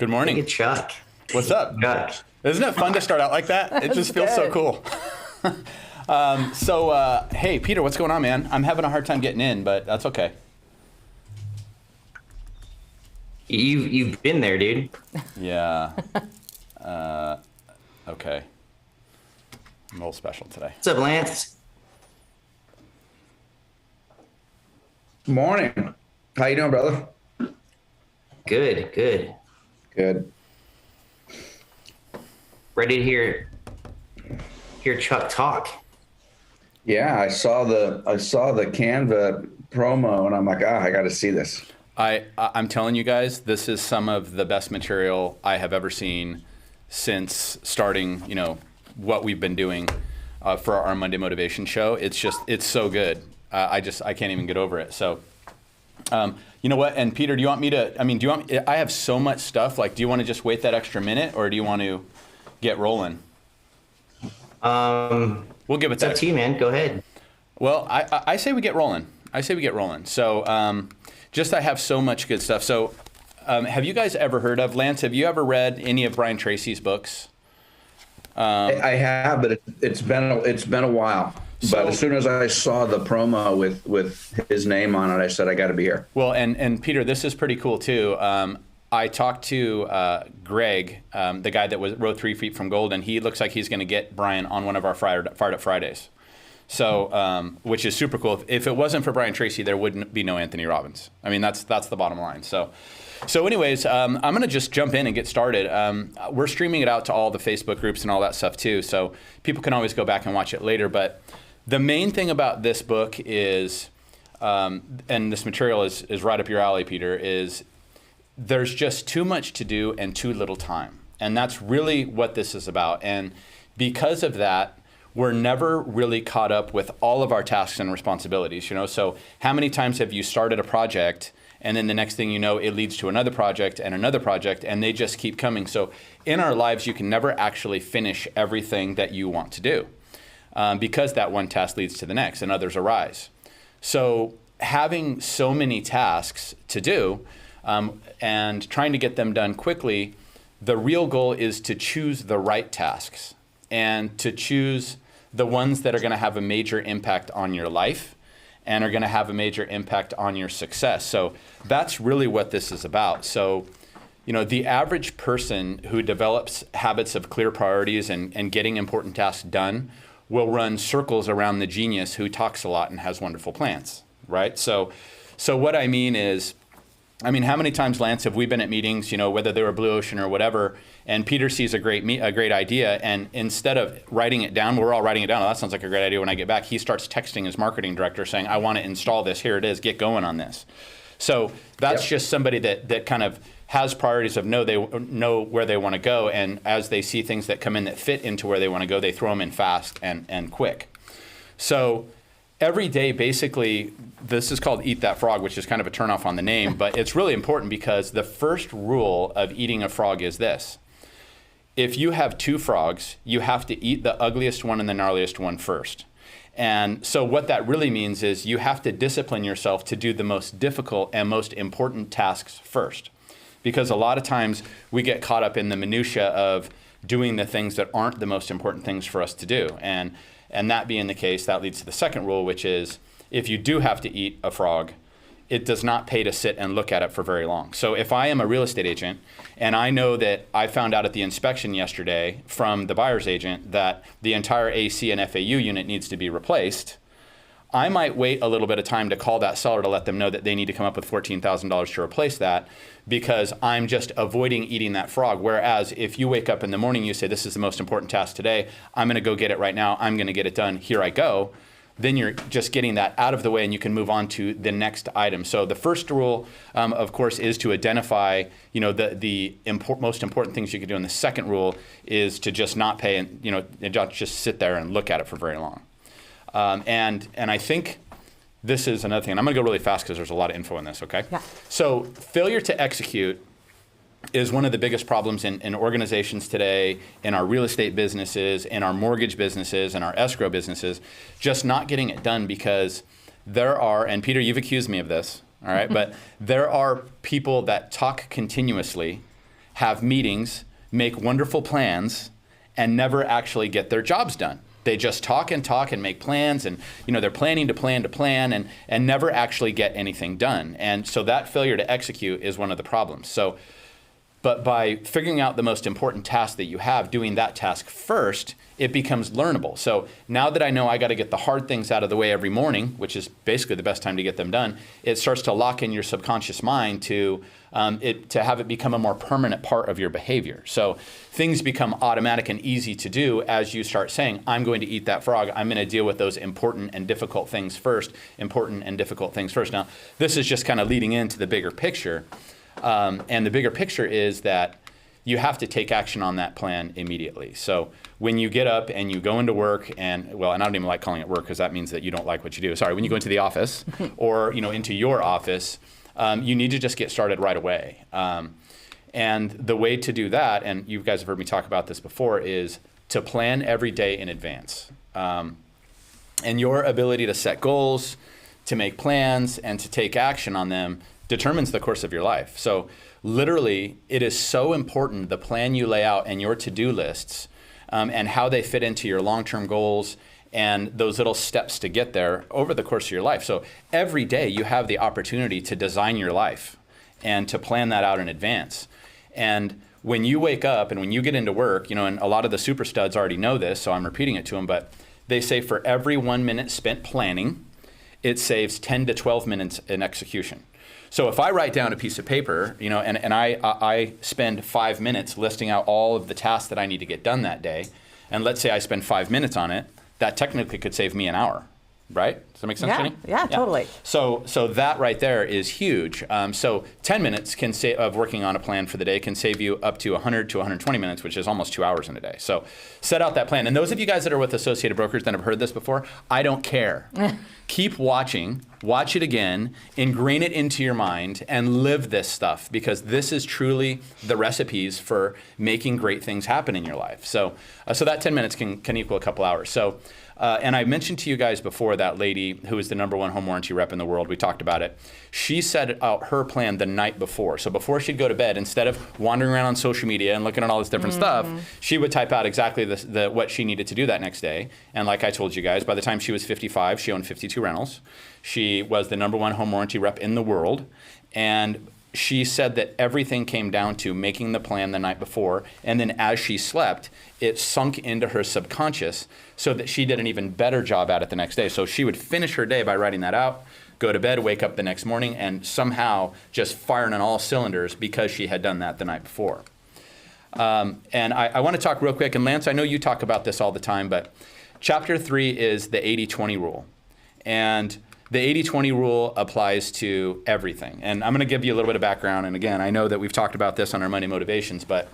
Good Look morning. at Chuck. What's up? Chuck. Isn't it fun to start out like that? It just feels so cool. Hey, Peter, what's going on, man? I'm having a hard time getting in, but that's okay. You've been there, dude. Yeah. Okay. I'm a little special today. What's up, Lance? Morning. How you doing, brother? Good, good. Good. Ready to hear Chuck talk. Yeah, I saw the Canva promo, and I'm like, I got to see this. I'm telling you guys, this is some of the best material I have ever seen since starting, what we've been doing for our Monday Motivation show. It's so good. I can't even get over it. So, you know what? And Peter, do you want me to, I have so much stuff. Like, do you want to just wait that extra minute, or do you want to get rolling? We'll give it It's up to you, man. Go ahead. Well, I say we get rolling. So, I have so much good stuff. So, have you guys ever heard of, Lance, have you ever read any of Brian Tracy's books? I have, but it's been a while. But as soon as I saw the promo with his name on it, I said, I got to be here. Well, and Peter, this is pretty cool too. I talked to Greg, the guy that wrote 3 Feet from Gold, and he looks like he's going to get Brian on one of our Fired Up Fridays. So, which is super cool. If it wasn't for Brian Tracy, there wouldn't be no Anthony Robbins. I mean, that's the bottom line. So anyways, I'm going to just jump in and get started. We're streaming it out to all the Facebook groups and all that stuff too, so people can always go back and watch it later. But the main thing about this book is, and this material is right up your alley, Peter, is there's just too much to do and too little time. And that's really what this is about. And because of that, we're never really caught up with all of our tasks and responsibilities, So how many times have you started a project, and then the next thing you know, it leads to another project, and they just keep coming. So in our lives, you can never actually finish everything that you want to do, because that one task leads to the next and others arise. So having so many tasks to do and trying to get them done quickly, the real goal is to choose the right tasks and to choose the ones that are going to have a major impact on your life and are going to have a major impact on your success. So that's really what this is about. So, the average person who develops habits of clear priorities and getting important tasks done will run circles around the genius who talks a lot and has wonderful plans, right? So what I mean is, how many times, Lance, have we been at meetings, whether they were Blue Ocean or whatever, and Peter sees a great idea, and instead of writing it down, we're all writing it down. Oh, that sounds like a great idea. When I get back, he starts texting his marketing director saying, I want to install this. Here it is. Get going on this. So that's just somebody that kind of has priorities of they know where they want to go, and as they see things that come in that fit into where they want to go, they throw them in fast and quick. So every day, basically, this is called Eat That Frog, which is kind of a turnoff on the name, but it's really important because the first rule of eating a frog is this. If you have 2 frogs, you have to eat the ugliest one and the gnarliest one first. And so what that really means is you have to discipline yourself to do the most difficult and most important tasks first. Because a lot of times we get caught up in the minutia of doing the things that aren't the most important things for us to do. And that being the case, that leads to the second rule, which is if you do have to eat a frog, it does not pay to sit and look at it for very long. So if I am a real estate agent and I know that I found out at the inspection yesterday from the buyer's agent that the entire AC and FAU unit needs to be replaced, I might wait a little bit of time to call that seller to let them know that they need to come up with $14,000 to replace that, because I'm just avoiding eating that frog. Whereas if you wake up in the morning, you say, this is the most important task today, I'm going to go get it right now, I'm going to get it done, here I go, then you're just getting that out of the way and you can move on to the next item. So the first rule, of course, is to identify the most important things you can do. And the second rule is to just not pay and not just sit there and look at it for very long. And I think this is another thing. And I'm going to go really fast because there's a lot of info in this, okay? Yeah. So failure to execute is one of the biggest problems in organizations today, in our real estate businesses, in our mortgage businesses, in our escrow businesses, just not getting it done because there are, and Peter, you've accused me of this, all right, but there are people that talk continuously have meetings, make wonderful plans, and never actually get their jobs done. They just talk and make plans, and they're planning to plan and never actually get anything done. And so that failure to execute is one of the problems. So, but by figuring out the most important task that you have, doing that task first, it becomes learnable. So now that I know I got to get the hard things out of the way every morning, which is basically the best time to get them done, it starts to lock in your subconscious mind to have it become a more permanent part of your behavior. So things become automatic and easy to do as you start saying, I'm going to eat that frog. I'm going to deal with those important and difficult things first. Now, this is just kind of leading into the bigger picture. And the bigger picture is that you have to take action on that plan immediately. So when you get up and you go into work and I don't even like calling it work because that means that you don't like what you do. Sorry, when you go into the office or into your office, you need to just get started right away. And the way to do that, and you guys have heard me talk about this before, is to plan every day in advance. And your ability to set goals, to make plans, and to take action on them determines the course of your life. So literally, it is so important, the plan you lay out and your to-do lists and how they fit into your long-term goals and those little steps to get there over the course of your life. So every day you have the opportunity to design your life and to plan that out in advance. And when you wake up and when you get into work, and a lot of the super studs already know this, so I'm repeating it to them, but they say for every 1 minute spent planning, it saves 10 to 12 minutes in execution. So if I write down a piece of paper, and I spend 5 minutes listing out all of the tasks that I need to get done that day, and let's say I spend 5 minutes on it, that technically could save me an hour, right? Does that make sense, Jenny? Yeah, totally. So that right there is huge. So 10 minutes of working on a plan for the day can save you up to 100 to 120 minutes, which is almost 2 hours in a day. So set out that plan. And those of you guys that are with Associated Brokers that have heard this before, I don't care. Keep watching, watch it again, ingrain it into your mind, and live this stuff, because this is truly the recipes for making great things happen in your life. So that 10 minutes can equal a couple hours. So, and I mentioned to you guys before that lady who is the #1 home warranty rep in the world, we talked about it. She set out her plan the night before. So before she'd go to bed, instead of wandering around on social media and looking at all this different stuff, she would type out exactly what she needed to do that next day. And like I told you guys, by the time she was 55, she owned 52 rentals. She was the #1 home warranty rep in the world. And she said that everything came down to making the plan the night before, and then as she slept, it sunk into her subconscious so that she did an even better job at it the next day. So she would finish her day by writing that out, go to bed, wake up the next morning, and somehow just firing on all cylinders because she had done that the night before. And I want to talk real quick, and Lance, I know you talk about this all the time, but Chapter 3 is the 80-20 rule. And the 80-20 rule applies to everything. And I'm going to give you a little bit of background. And again, I know that we've talked about this on our Monday Motivations, but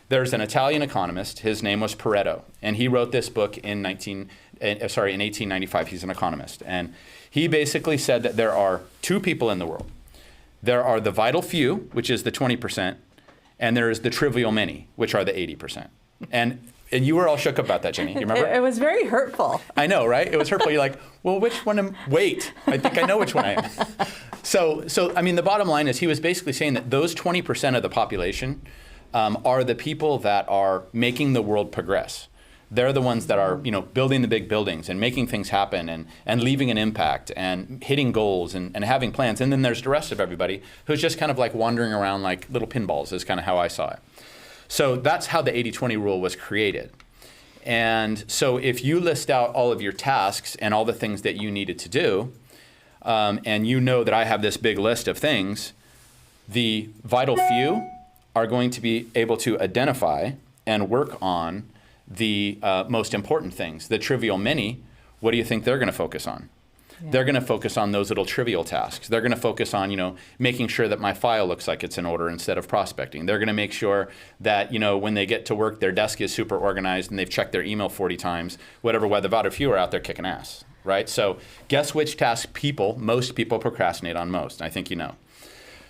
there's an Italian economist. His name was Pareto. And he wrote this book in 1895. He's an economist. And he basically said that there are two people in the world. There are the vital few, which is the 20%, and there is the trivial many, which are the 80%. And you were all shook up about that, Jenny. You remember? It was very hurtful. I know, right? It was hurtful. You're like, well, which one wait, I think I know which one I am. So I mean, the bottom line is he was basically saying that those 20% of the population are the people that are making the world progress. They're the ones that are, building the big buildings and making things happen and leaving an impact and hitting goals and having plans. And then there's the rest of everybody who's just kind of like wandering around like little pinballs is kind of how I saw it. So that's how the 80-20 rule was created. And so if you list out all of your tasks and all the things that you needed to do, and you know that I have this big list of things, the vital few are going to be able to identify and work on the most important things. The trivial many, what do you think they're going to focus on? Yeah. They're going to focus on those little trivial tasks. They're going to focus on, making sure that my file looks like it's in order instead of prospecting. They're going to make sure that, when they get to work, their desk is super organized and they've checked their email 40 times, whatever, while the vital few are out there kicking ass, right? So guess which task most people procrastinate on most? I think you know.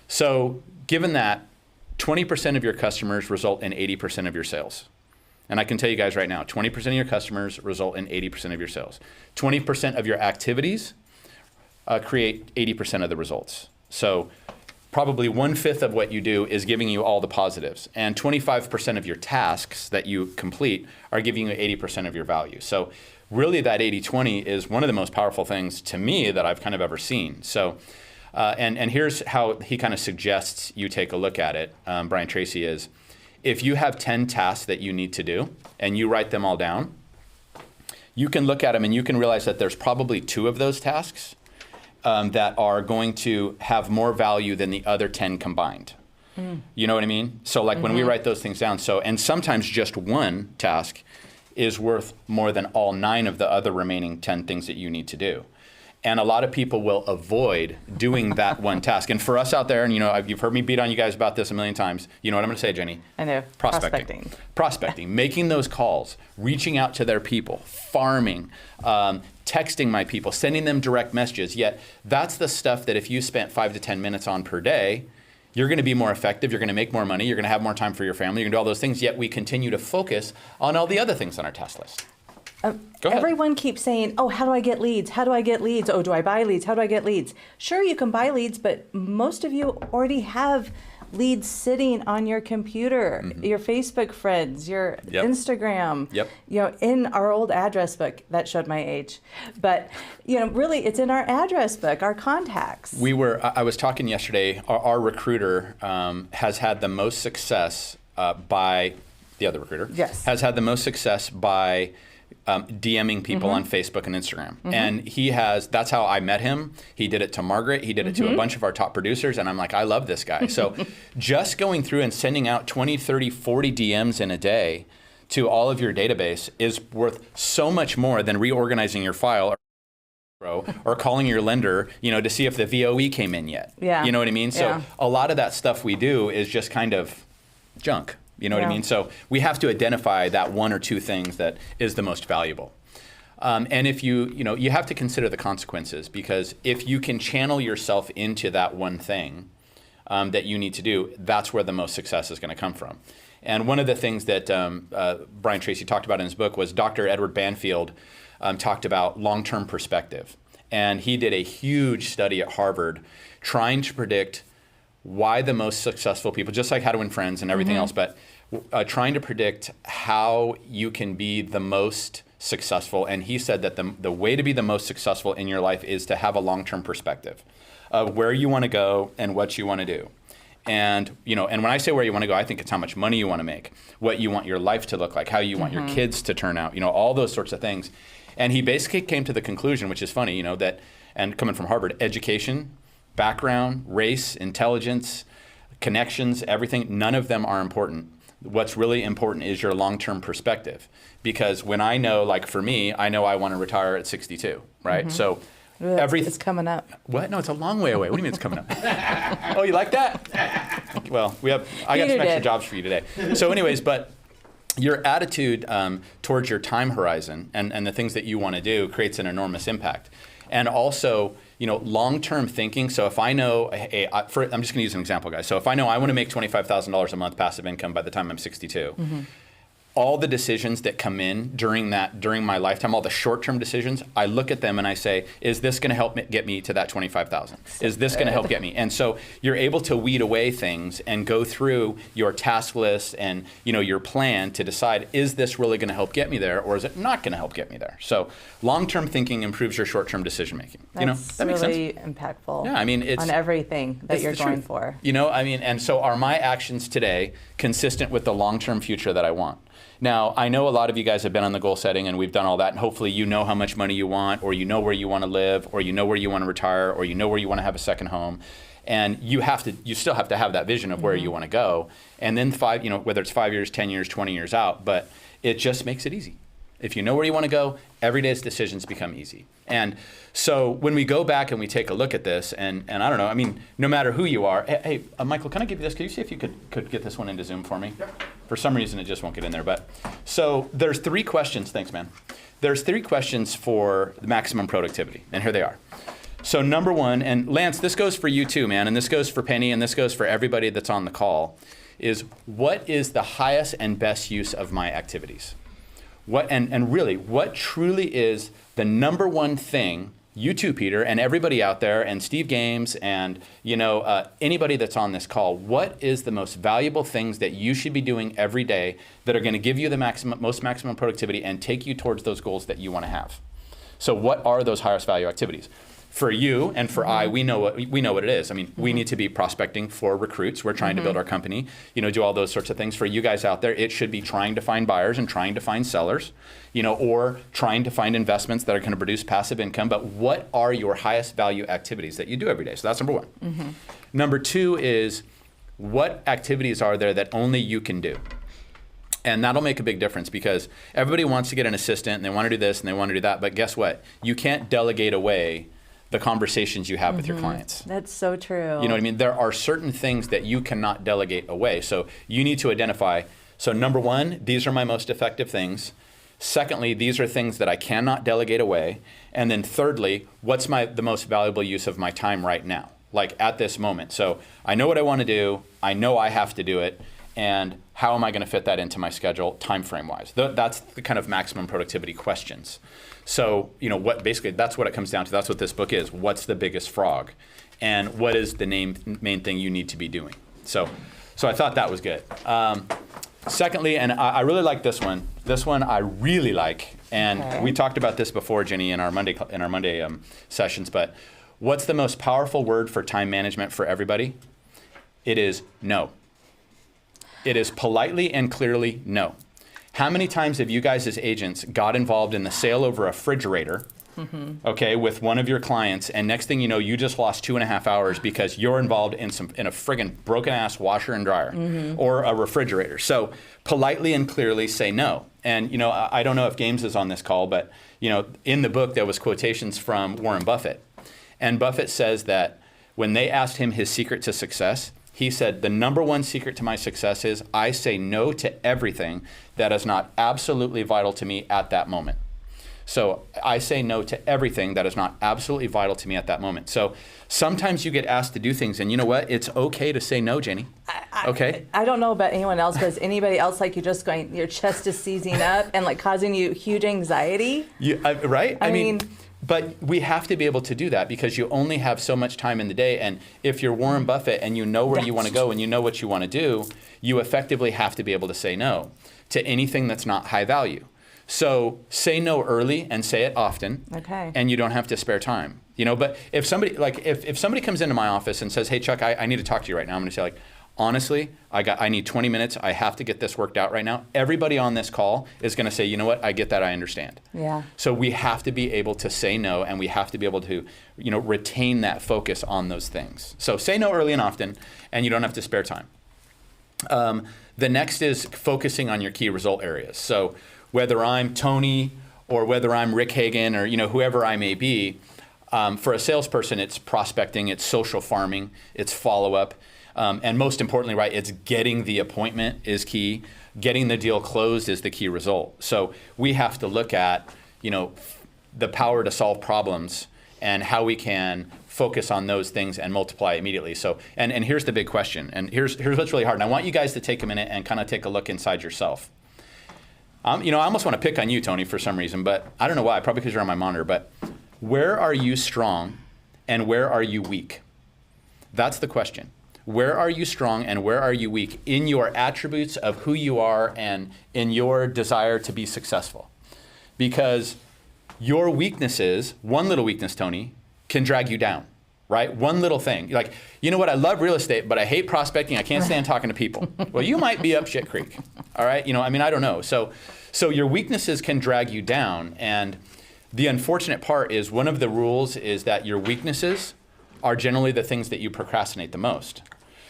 So given that, 20% of your customers result in 80% of your sales. And I can tell you guys right now, 20% of your customers result in 80% of your sales. 20% of your activities create 80% of the results. So probably 1/5 of what you do is giving you all the positives, and 25% of your tasks that you complete are giving you 80% of your value. So really that 80-20 is one of the most powerful things to me that I've kind of ever seen. So, and here's how he kind of suggests you take a look at it, Brian Tracy, is if you have 10 tasks that you need to do and you write them all down, you can look at them and you can realize that there's probably 2 of those tasks that are going to have more value than the other 10 combined. You know what I mean? So like when we write those things down, and sometimes just one task is worth more than all 9 of the other remaining 10 things that you need to do. And a lot of people will avoid doing that one task. And for us out there, and you've heard me beat on you guys about this a million times. You know what I'm going to say, Jenny? I know. Prospecting, making those calls, reaching out to their people, farming, texting my people, sending them direct messages. Yet that's the stuff that if you spent 5 to 10 minutes on per day, you're going to be more effective, you're going to make more money, you're going to have more time for your family, you're going to do all those things, yet we continue to focus on all the other things on our task list. Everyone keeps saying, oh, how do I get leads? How do I get leads? Oh, do I buy leads? How do I get leads? Sure, you can buy leads, but most of you already have leads sitting on your computer, your Facebook friends, your Instagram, in our old address book. That showed my age. But, really, it's in our address book, our contacts. I was talking yesterday, our recruiter has had the most success by, the other recruiter, has had the most success by DMing people on Facebook and Instagram. And that's how I met him. He did it to Margaret. He did it to a bunch of our top producers. And I'm like, I love this guy. So just going through and sending out 20, 30, 40 DMs in a day to all of your database is worth so much more than reorganizing your file or calling your lender, to see if the VOE came in yet. Yeah. You know what I mean? So a lot of that stuff we do is just kind of junk. You know what I mean? So we have to identify that 1 or 2 things that is the most valuable. And if you have to consider the consequences, because if you can channel yourself into that one thing that you need to do, that's where the most success is going to come from. And one of the things that Brian Tracy talked about in his book was Dr. Edward Banfield talked about long-term perspective. And he did a huge study at Harvard trying to predict why the most successful people, just like How to Win Friends and everything else, but trying to predict how you can be the most successful. And he said that the way to be the most successful in your life is to have a long-term perspective of where you want to go and what you want to do. And and when I say where you want to go, I think it's how much money you want to make, what you want your life to look like, how you want your kids to turn out, all those sorts of things. And he basically came to the conclusion, which is funny, that, and coming from Harvard, education, background, race, intelligence, connections, everything, none of them are important. What's really important is your long-term perspective. Because when I know, like for me, I know I want to retire at 62, right? So it's coming up. What? No, it's a long way away. What do you mean it's coming up? Oh, you like that? Well, I got some extra jobs for you today. So anyways, but your attitude towards your time horizon and the things that you want to do creates an enormous impact. And also, long-term thinking. So if I know, I'm just going to use an example, guys. So if I know I want to make $25,000 a month passive income by the time I'm 62, all the decisions that come in during my lifetime, all the short-term decisions, I look at them and I say, is this going to help get me to that 25,000? Is this going to help get me? And so you're able to weed away things and go through your task list and your plan to decide, is this really going to help get me there, or is it not going to help get me there? So long-term thinking improves your short-term decision making. That makes really impactful. Yeah, I mean, it's on everything that you're going for. And so are my actions today consistent with the long-term future that I want? Now, I know a lot of you guys have been on the goal setting and we've done all that, and hopefully you know how much money you want, or you know where you want to live, or you know where you want to retire, or you know where you want to have a second home. And you still have to have that vision of where you want to go. And then whether it's 5 years, 10 years, 20 years out, but it just makes it easy. If you know where you want to go, every day's decisions become easy. And so when we go back and we take a look at this, and I don't know, I mean, no matter who you are, hey, Michael, can I give you this? Could you see if you could get this one into Zoom for me? Yep. For some reason, it just won't get in there. But so there's 3 questions. Thanks, man. There's 3 questions for the maximum productivity, and here they are. So number 1, and Lance, this goes for you too, man, and this goes for Penny, and this goes for everybody that's on the call, is what is the highest and best use of my activities? What truly is the number one thing you too, Peter, and everybody out there, and Steve Games, and anybody that's on this call, what is the most valuable things that you should be doing every day that are going to give you the most maximum productivity and take you towards those goals that you want to have? So what are those highest value activities? For you and for we know what it is. I mean, we need to be prospecting for recruits. We're trying to build our company, do all those sorts of things. For you guys out there, it should be trying to find buyers and trying to find sellers, or trying to find investments that are going to produce passive income. But what are your highest value activities that you do every day? So that's number one. Number two is, what activities are there that only you can do? And that'll make a big difference, because everybody wants to get an assistant and they want to do this and they want to do that. But guess what? You can't delegate away the conversations you have with your clients. That's so true. You know what I mean? There are certain things that you cannot delegate away. So you need to identify. So number one, these are my most effective things. Secondly, these are things that I cannot delegate away. And then thirdly, what's the most valuable use of my time right now, like at this moment? So I know what I want to do. I know I have to do it. And how am I going to fit that into my schedule, time frame wise? That's the kind of maximum productivity questions. So, that's what it comes down to. That's what this book is. What's the biggest frog? And what is the main thing you need to be doing? So I thought that was good. Secondly, and I really like this one. This one I really like. And we talked about this before, Jenny, in our Monday sessions. But what's the most powerful word for time management for everybody? It is no. It is politely and clearly no. How many times have you guys as agents got involved in the sale over a refrigerator, with one of your clients, and next thing you know, you just lost 2.5 hours because you're involved in a friggin' broken ass washer and dryer or a refrigerator? So politely and clearly say no. And I don't know if Games is on this call, but in the book there was quotations from Warren Buffett, and Buffett says that when they asked him his secret to success, he said, the number one secret to my success is I say no to everything that is not absolutely vital to me at that moment. So I say no to everything that is not absolutely vital to me at that moment. So sometimes you get asked to do things, and you know what? It's okay to say no, Jenny. Okay? I don't know about anyone else, but is anybody else like you just going, your chest is seizing up and like causing you huge anxiety? Right? I mean, but we have to be able to do that, because you only have so much time in the day. And if you're Warren Buffett and you know where you want to go and you know what you want to do, you effectively have to be able to say no to anything that's not high value. So say no early and say it often. Okay. And you don't have to spare time. But if somebody if somebody comes into my office and says, hey Chuck, I need to talk to you right now, I'm going to say honestly, I need 20 minutes. I have to get this worked out right now. Everybody on this call is going to say, you know what? I get that. I understand. Yeah. So we have to be able to say no, and we have to be able to, retain that focus on those things. So say no early and often, and you don't have to spare time. The next is focusing on your key result areas. So whether I'm Tony or whether I'm Rick Hagan or, whoever I may be, for a salesperson, it's prospecting, it's social farming, it's follow-up. And most importantly, right, it's getting the appointment is key. Getting the deal closed is the key result. So we have to look at, the power to solve problems and how we can focus on those things and multiply immediately. So, and here's the big question. And here's what's really hard. And I want you guys to take a minute and kind of take a look inside yourself. I almost want to pick on you, Tony, for some reason, but I don't know why. Probably because you're on my monitor. But where are you strong and where are you weak? That's the question. Where are you strong and where are you weak in your attributes of who you are and in your desire to be successful? Because your weaknesses, one little weakness, Tony, can drag you down, right? One little thing. Like, you know what? I love real estate, but I hate prospecting. I can't stand talking to people. Well, you might be up shit creek, all right? I don't know. So your weaknesses can drag you down. And the unfortunate part is one of the rules is that your weaknesses are generally the things that you procrastinate the most.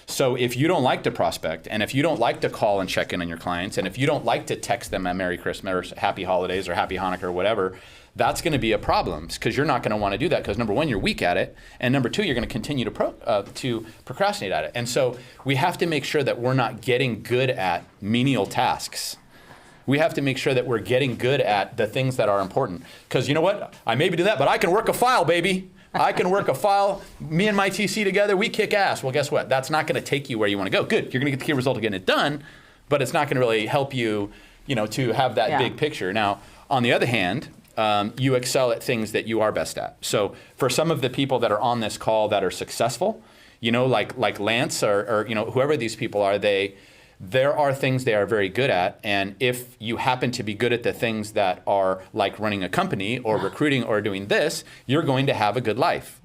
So if you don't like to prospect, and if you don't like to call and check in on your clients, and if you don't like to text them a Merry Christmas or Happy Holidays or Happy Hanukkah or whatever, that's going to be a problem, because you're not going to want to do that, because number one, you're weak at it, and number two, you're going to continue to procrastinate at it. And so we have to make sure that we're not getting good at menial tasks. We have to make sure that we're getting good at the things that are important. Because you know what? I maybe do that, but I can work a file, baby. I can work a file. Me and my TC together, we kick ass. Well, guess what? That's not going to take you where you want to go. Good. You're going to get the key result of getting it done, but it's not going to really help you, to have that big picture. Now, on the other hand, you excel at things that you are best at. So for some of the people that are on this call that are successful, like Lance or whoever these people are, there are things they are very good at. And if you happen to be good at the things that are like running a company or recruiting or doing this, you're going to have a good life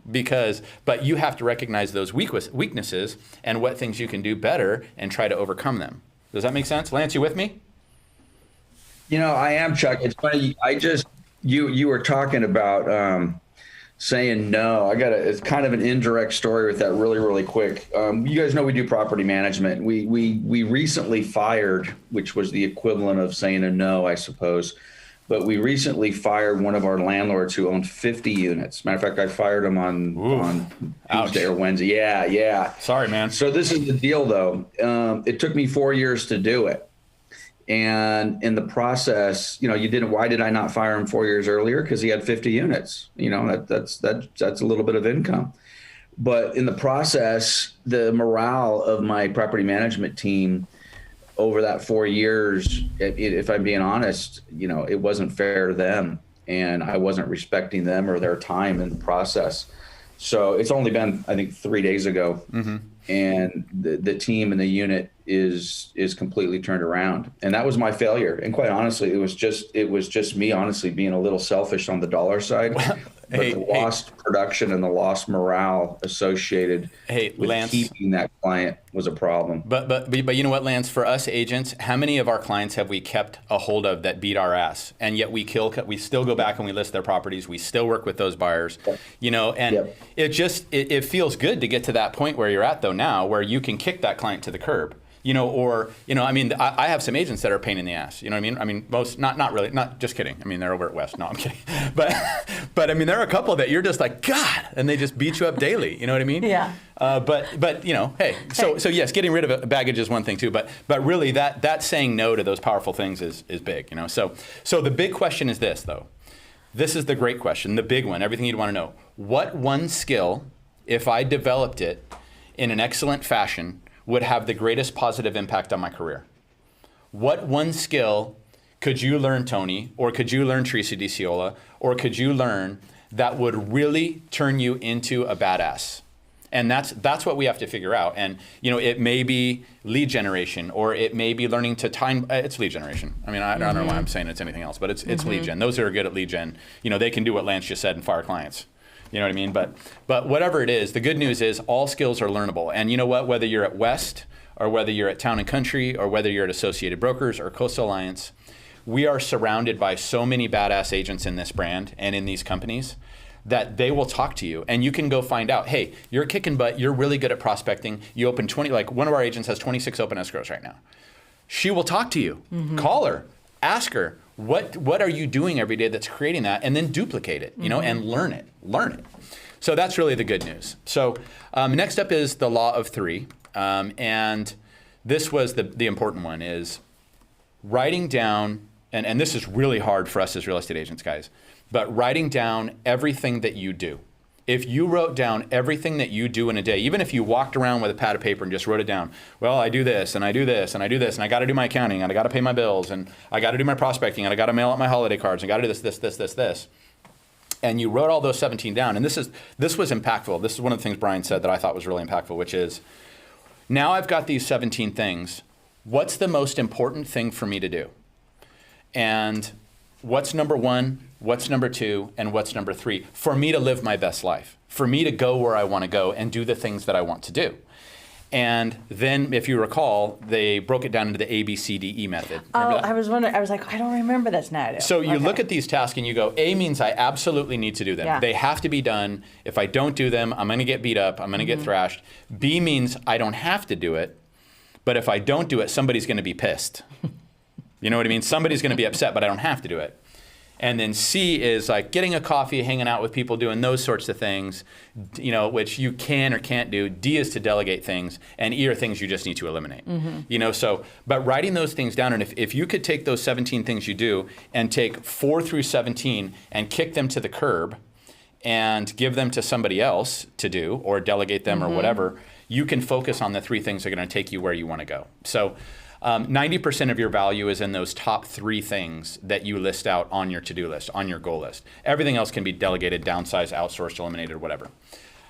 but you have to recognize those weaknesses and what things you can do better and try to overcome them. Does that make sense? Lance, you with me? I am, Chuck. It's funny. You were talking about saying no. It's kind of an indirect story with that really, really quick. You guys know we do property management. We recently fired, which was the equivalent of saying a no, I suppose. But we recently fired one of our landlords who owned 50 units. Matter of fact, I fired him on Tuesday or Wednesday. Yeah. Sorry, man. So this is the deal, though. It took me 4 years to do it. And in the process, why did I not fire him 4 years earlier? Because he had 50 units. That's a little bit of income. But in the process, the morale of my property management team over that 4 years, if I'm being honest, it wasn't fair to them, and I wasn't respecting them or their time in the process. So it's only been, I think, 3 days ago, and the team and the unit is completely turned around, and that was my failure. And quite honestly, it was just me honestly being a little selfish on the dollar side. But the lost production and the lost morale associated with Lance, keeping that client was a problem. But you know what, Lance? For us agents, how many of our clients have we kept a hold of that beat our ass, and yet we still go back and we list their properties. We still work with those buyers, and it feels good to get to that point where you're at though now, where you can kick that client to the curb. I have some agents that are a pain in the ass. You know what I mean? I mean, most, not really, not just kidding. I mean, they're over at West. No, I'm kidding. But I mean, there are a couple that you're just like, God, and they just beat you up daily. You know what I mean? Yeah. But hey, so yes, getting rid of baggage is one thing too, but really that saying no to those powerful things is big, So the big question is this though. This is the great question, the big one, everything you'd want to know. What one skill, if I developed it in an excellent fashion, would have the greatest positive impact on my career? What one skill could you learn, Tony, or could you learn, Teresa DiCiola, or could you learn that would really turn you into a badass? And that's what we have to figure out. And it may be lead generation, or it may be learning to time. It's lead generation. I mean, I don't know why I'm saying it's anything else, but it's lead gen. Those who are good at lead gen, they can do what Lance just said and fire clients. You know what I mean? But whatever it is, the good news is all skills are learnable. And you know what? Whether you're at West, or whether you're at Town & Country, or whether you're at Associated Brokers or Coastal Alliance, we are surrounded by so many badass agents in this brand and in these companies that they will talk to you. And you can go find out, hey, you're kicking butt, you're really good at prospecting. You open 20, like one of our agents has 26 open escrows right now. She will talk to you. Call her, ask her, what are you doing every day that's creating that, and then duplicate it, and learn it. So that's really the good news. So next up is the law of three, and this was the important one, is writing down, and this is really hard for us as real estate agents, guys, but writing down everything that you do. If you wrote down everything that you do in a day, even if you walked around with a pad of paper and just wrote it down, well, I do this, and I do this, and I do this, and I got to do my accounting, and I got to pay my bills, and I got to do my prospecting, and I got to mail out my holiday cards, and I got to do this. And you wrote all those 17 down, and this was impactful. This is one of the things Brian said that I thought was really impactful, which is, now I've got these 17 things. What's the most important thing for me to do? And what's number one, what's number two, and what's number three for me to live my best life, for me to go where I want to go and do the things that I want to do. And then, if you recall, they broke it down into the ABCDE method. Remember that? I was wondering. I was like, I don't remember this now. So you look at these tasks and you go, A means I absolutely need to do them. Yeah. They have to be done. If I don't do them, I'm going to get beat up. I'm going to get thrashed. B means I don't have to do it. But if I don't do it, somebody's going to be pissed. You know what I mean? Somebody's going to be upset, but I don't have to do it. And then C is like getting a coffee, hanging out with people, doing those sorts of things, which you can or can't do. D is to delegate things, and E are things you just need to eliminate. But writing those things down, and if you could take those 17 things you do and take 4 through 17 and kick them to the curb and give them to somebody else to do, or delegate them or whatever, you can focus on the 3 things that are going to take you where you want to go. So 90% of your value is in those top 3 things that you list out on your to-do list, on your goal list. Everything else can be delegated, downsized, outsourced, eliminated, whatever.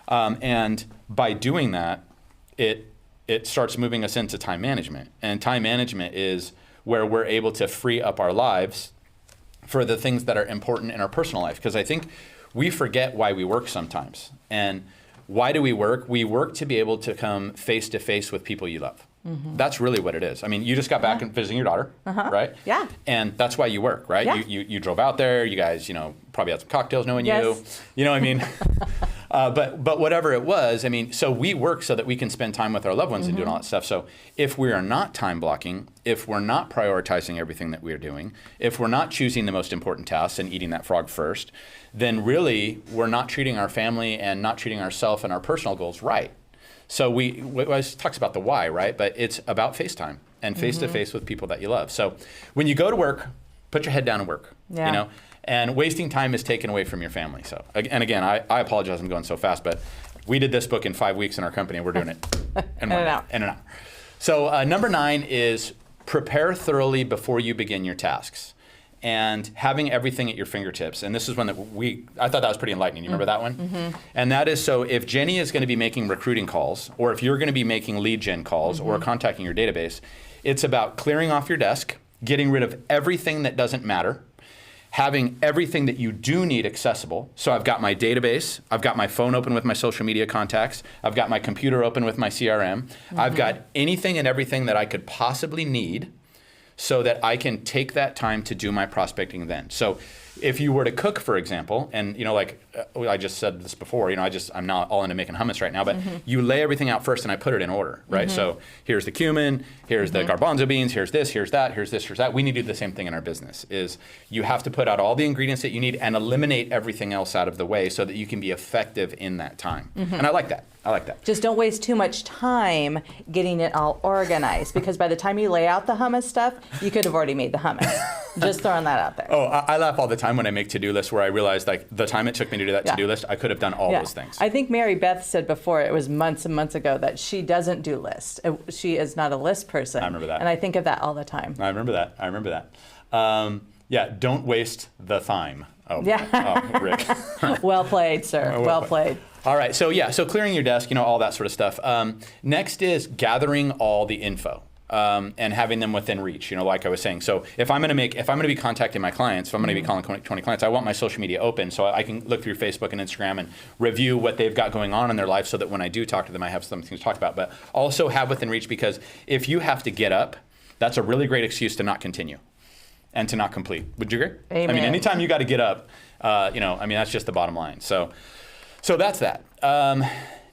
And by doing that, it starts moving us into time management. And time management is where we're able to free up our lives for the things that are important in our personal life. Because I think we forget why we work sometimes. And why do we work? We work to be able to come face to face with people you love. Mm-hmm. That's really what it is. I mean, you just got back and visiting your daughter, right? Yeah. And that's why you work, right? Yeah. You drove out there. You guys, probably had some cocktails knowing you. You know what I mean? But whatever it was, I mean, so we work so that we can spend time with our loved ones and doing all that stuff. So if we are not time blocking, if we're not prioritizing everything that we're doing, if we're not choosing the most important tasks and eating that frog first, then really we're not treating our family and not treating ourselves and our personal goals right. So we always talks about the why, right? But it's about FaceTime and face-to-face with people that you love. So when you go to work, put your head down and work, and wasting time is taken away from your family. So, and again, I apologize I'm going so fast, but we did this book in 5 weeks in our company, and we're doing it in an hour. So number 9 is prepare thoroughly before you begin your tasks. And having everything at your fingertips. And this is one that I thought that was pretty enlightening. You remember that one? Mm-hmm. And that is, so if Jenny is going to be making recruiting calls, or if you're going to be making lead gen calls, or contacting your database, it's about clearing off your desk, getting rid of everything that doesn't matter, having everything that you do need accessible. So I've got my database, I've got my phone open with my social media contacts, I've got my computer open with my CRM, I've got anything and everything that I could possibly need, so that I can take that time to do my prospecting then. So if you were to cook, for example, and I just said this before, I'm not all into making hummus right now, but you lay everything out first and I put it in order, right? So here's the cumin, here's the garbanzo beans, here's this, here's that, here's this, here's that. We need to do the same thing in our business, is you have to put out all the ingredients that you need and eliminate everything else out of the way so that you can be effective in that time. And I like that. Just don't waste too much time getting it all organized, because by the time you lay out the hummus stuff, you could have already made the hummus. Just throwing that out there. Oh, I laugh all the time when I make to-do lists where I realize like the time it took me to do that to-do list, I could have done all those things. I think Mary Beth said before, it was months and months ago, that she doesn't do lists. She is not a list person. I remember that. And I think of that all the time. I remember that. Don't waste the time. Oh, Rick. Well played, sir. Well played. All right, so clearing your desk, all that sort of stuff. Next is gathering all the info and having them within reach. Like I was saying. So if I'm going to be contacting my clients, if I'm going to be calling 20 clients, I want my social media open so I can look through Facebook and Instagram and review what they've got going on in their life, so that when I do talk to them, I have something to talk about. But also have within reach, because if you have to get up, that's a really great excuse to not continue and to not complete. Would you agree? Amen. I mean, anytime you got to get up, that's just the bottom line. So that's that.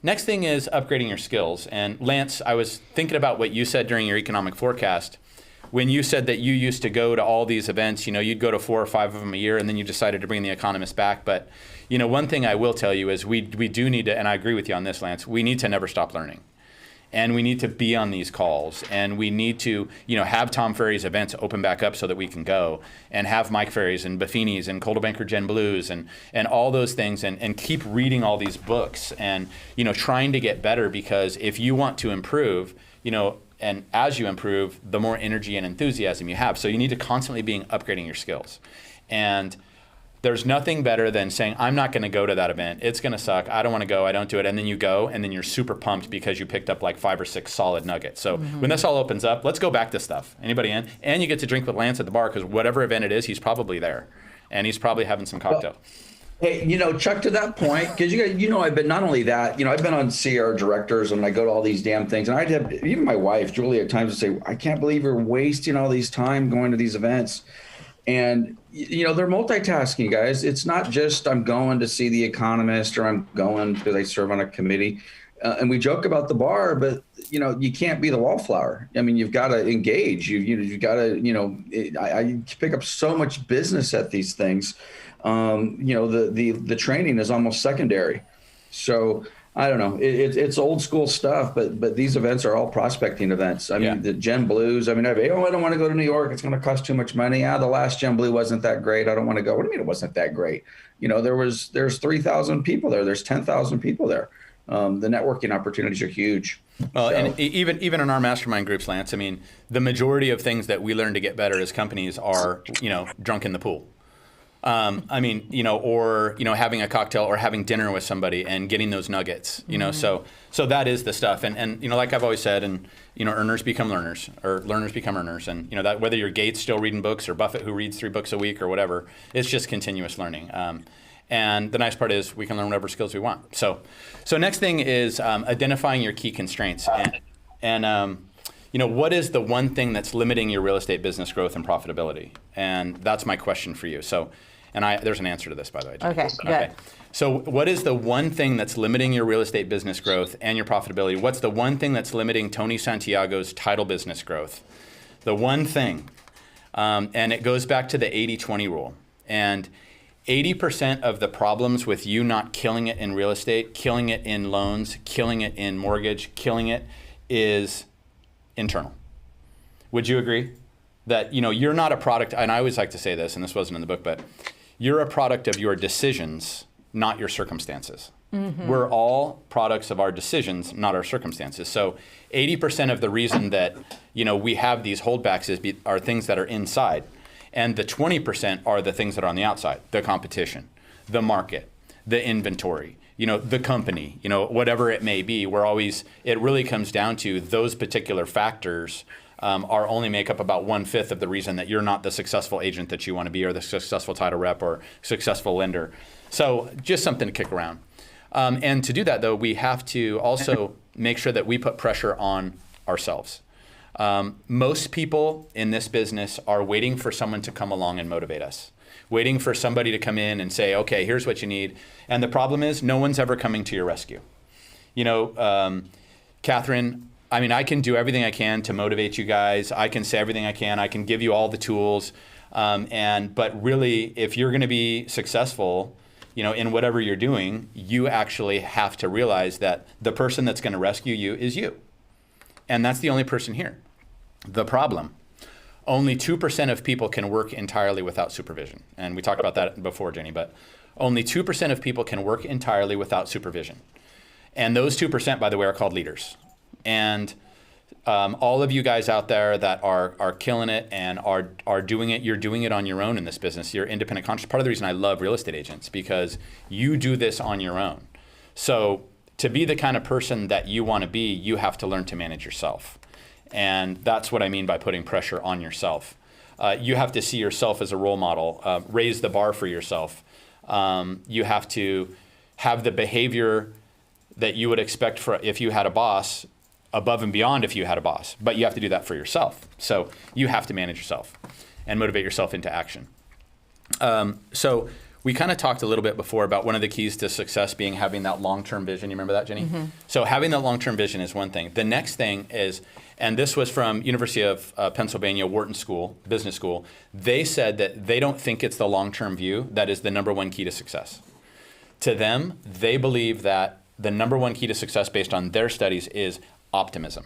Next thing is upgrading your skills. And Lance, I was thinking about what you said during your economic forecast. When you said that you used to go to all these events, you'd go to 4 or 5 of them a year, and then you decided to bring the economist back. But, one thing I will tell you is we do need to, and I agree with you on this, Lance, we need to never stop learning. And we need to be on these calls, and we need to, have Tom Ferry's events open back up so that we can go, and have Mike Ferry's and Buffini's and Coldwell Banker Gen Blues and all those things, and keep reading all these books and, trying to get better, because if you want to improve, and as you improve, the more energy and enthusiasm you have. So you need to constantly be upgrading your skills. And there's nothing better than saying, I'm not going to go to that event. It's going to suck. I don't want to go. I don't do it. And then you go, and then you're super pumped because you picked up like 5 or 6 solid nuggets. So when this all opens up, let's go back to stuff. Anybody in? And you get to drink with Lance at the bar, because whatever event it is, he's probably there. And he's probably having some cocktail. Well, hey, Chuck, to that point, because I've been, not only that, I've been on CR directors, and I go to all these damn things. And I'd have, even my wife, Julie, at times would say, I can't believe you're wasting all these time going to these events. And, they're multitasking, guys. It's not just I'm going to see the economist, or I'm going because I serve on a committee. And we joke about the bar, but, you can't be the wallflower. I mean, you've got to engage. You've got to, I pick up so much business at these things. The training is almost secondary. So I don't know. It's old school stuff, but these events are all prospecting events. I mean, the Gen Blues. I mean, I don't want to go to New York. It's going to cost too much money. The last Gen Blue wasn't that great. I don't want to go. What do you mean it wasn't that great? There's 3,000 people there. There's 10,000 people there. The networking opportunities are huge. Well, So- and even in our mastermind groups, Lance, I mean, the majority of things that we learn to get better as companies are, drunk in the pool. Or having a cocktail or having dinner with somebody and getting those nuggets. So that is the stuff. And like I've always said, and earners become learners, or learners become earners. And that whether you're Gates still reading books or Buffett who reads 3 books a week or whatever, it's just continuous learning. And the nice part is we can learn whatever skills we want. So next thing is identifying your key constraints. And what is the one thing that's limiting your real estate business growth and profitability? And that's my question for you. So, there's an answer to this, by the way, Jenny. Okay, good. So what is the one thing that's limiting your real estate business growth and your profitability? What's the one thing that's limiting Tony Santiago's title business growth? The one thing. And it goes back to the 80-20 rule. And 80% of the problems with you not killing it in real estate, killing it in loans, killing it in mortgage, killing it is internal. Would you agree that you're not a product, and I always like to say this, and this wasn't in the book, but you're a product of your decisions, not your circumstances. Mm-hmm. We're all products of our decisions, not our circumstances. So 80% of the reason that we have these holdbacks are things that are inside, and the 20% are the things that are on the outside: the competition, the market, the inventory, the company, whatever it may be. It really comes down to those particular factors are only make up about 1/5 of the reason that you're not the successful agent that you want to be, or the successful title rep or successful lender. So just something to kick around. And to do that, though, we have to also make sure that we put pressure on ourselves. Most people in this business are waiting for someone to come along and motivate us, waiting for somebody to come in and say, okay, here's what you need. And the problem is no one's ever coming to your rescue. Catherine, I can do everything I can to motivate you guys. I can say everything I can. I can give you all the tools. But really, if you're going to be successful, in whatever you're doing, you actually have to realize that the person that's going to rescue you is you. And that's the only person here. The problem: only 2% of people can work entirely without supervision. And we talked about that before, Jenny, but only 2% of people can work entirely without supervision. And those 2%, by the way, are called leaders. And all of you guys out there that are killing it and are doing it, you're doing it on your own in this business. You're independent contractors. Part of the reason I love real estate agents, because you do this on your own. So to be the kind of person that you want to be, you have to learn to manage yourself. And that's what I mean by putting pressure on yourself. You have to see yourself as a role model, raise the bar for yourself. You have to have the behavior that you would expect for if you had a boss, above and beyond if you had a boss, but you have to do that for yourself. So you have to manage yourself and motivate yourself into action. So we kind of talked a little bit before about one of the keys to success being having that long-term vision. You remember that, Jenny? Mm-hmm. So having that long-term vision is one thing. The next thing is, and this was from University of Pennsylvania, Wharton School, Business School, they said that they don't think it's the long-term view that is the number one key to success. To them, they believe that the number one key to success based on their studies is optimism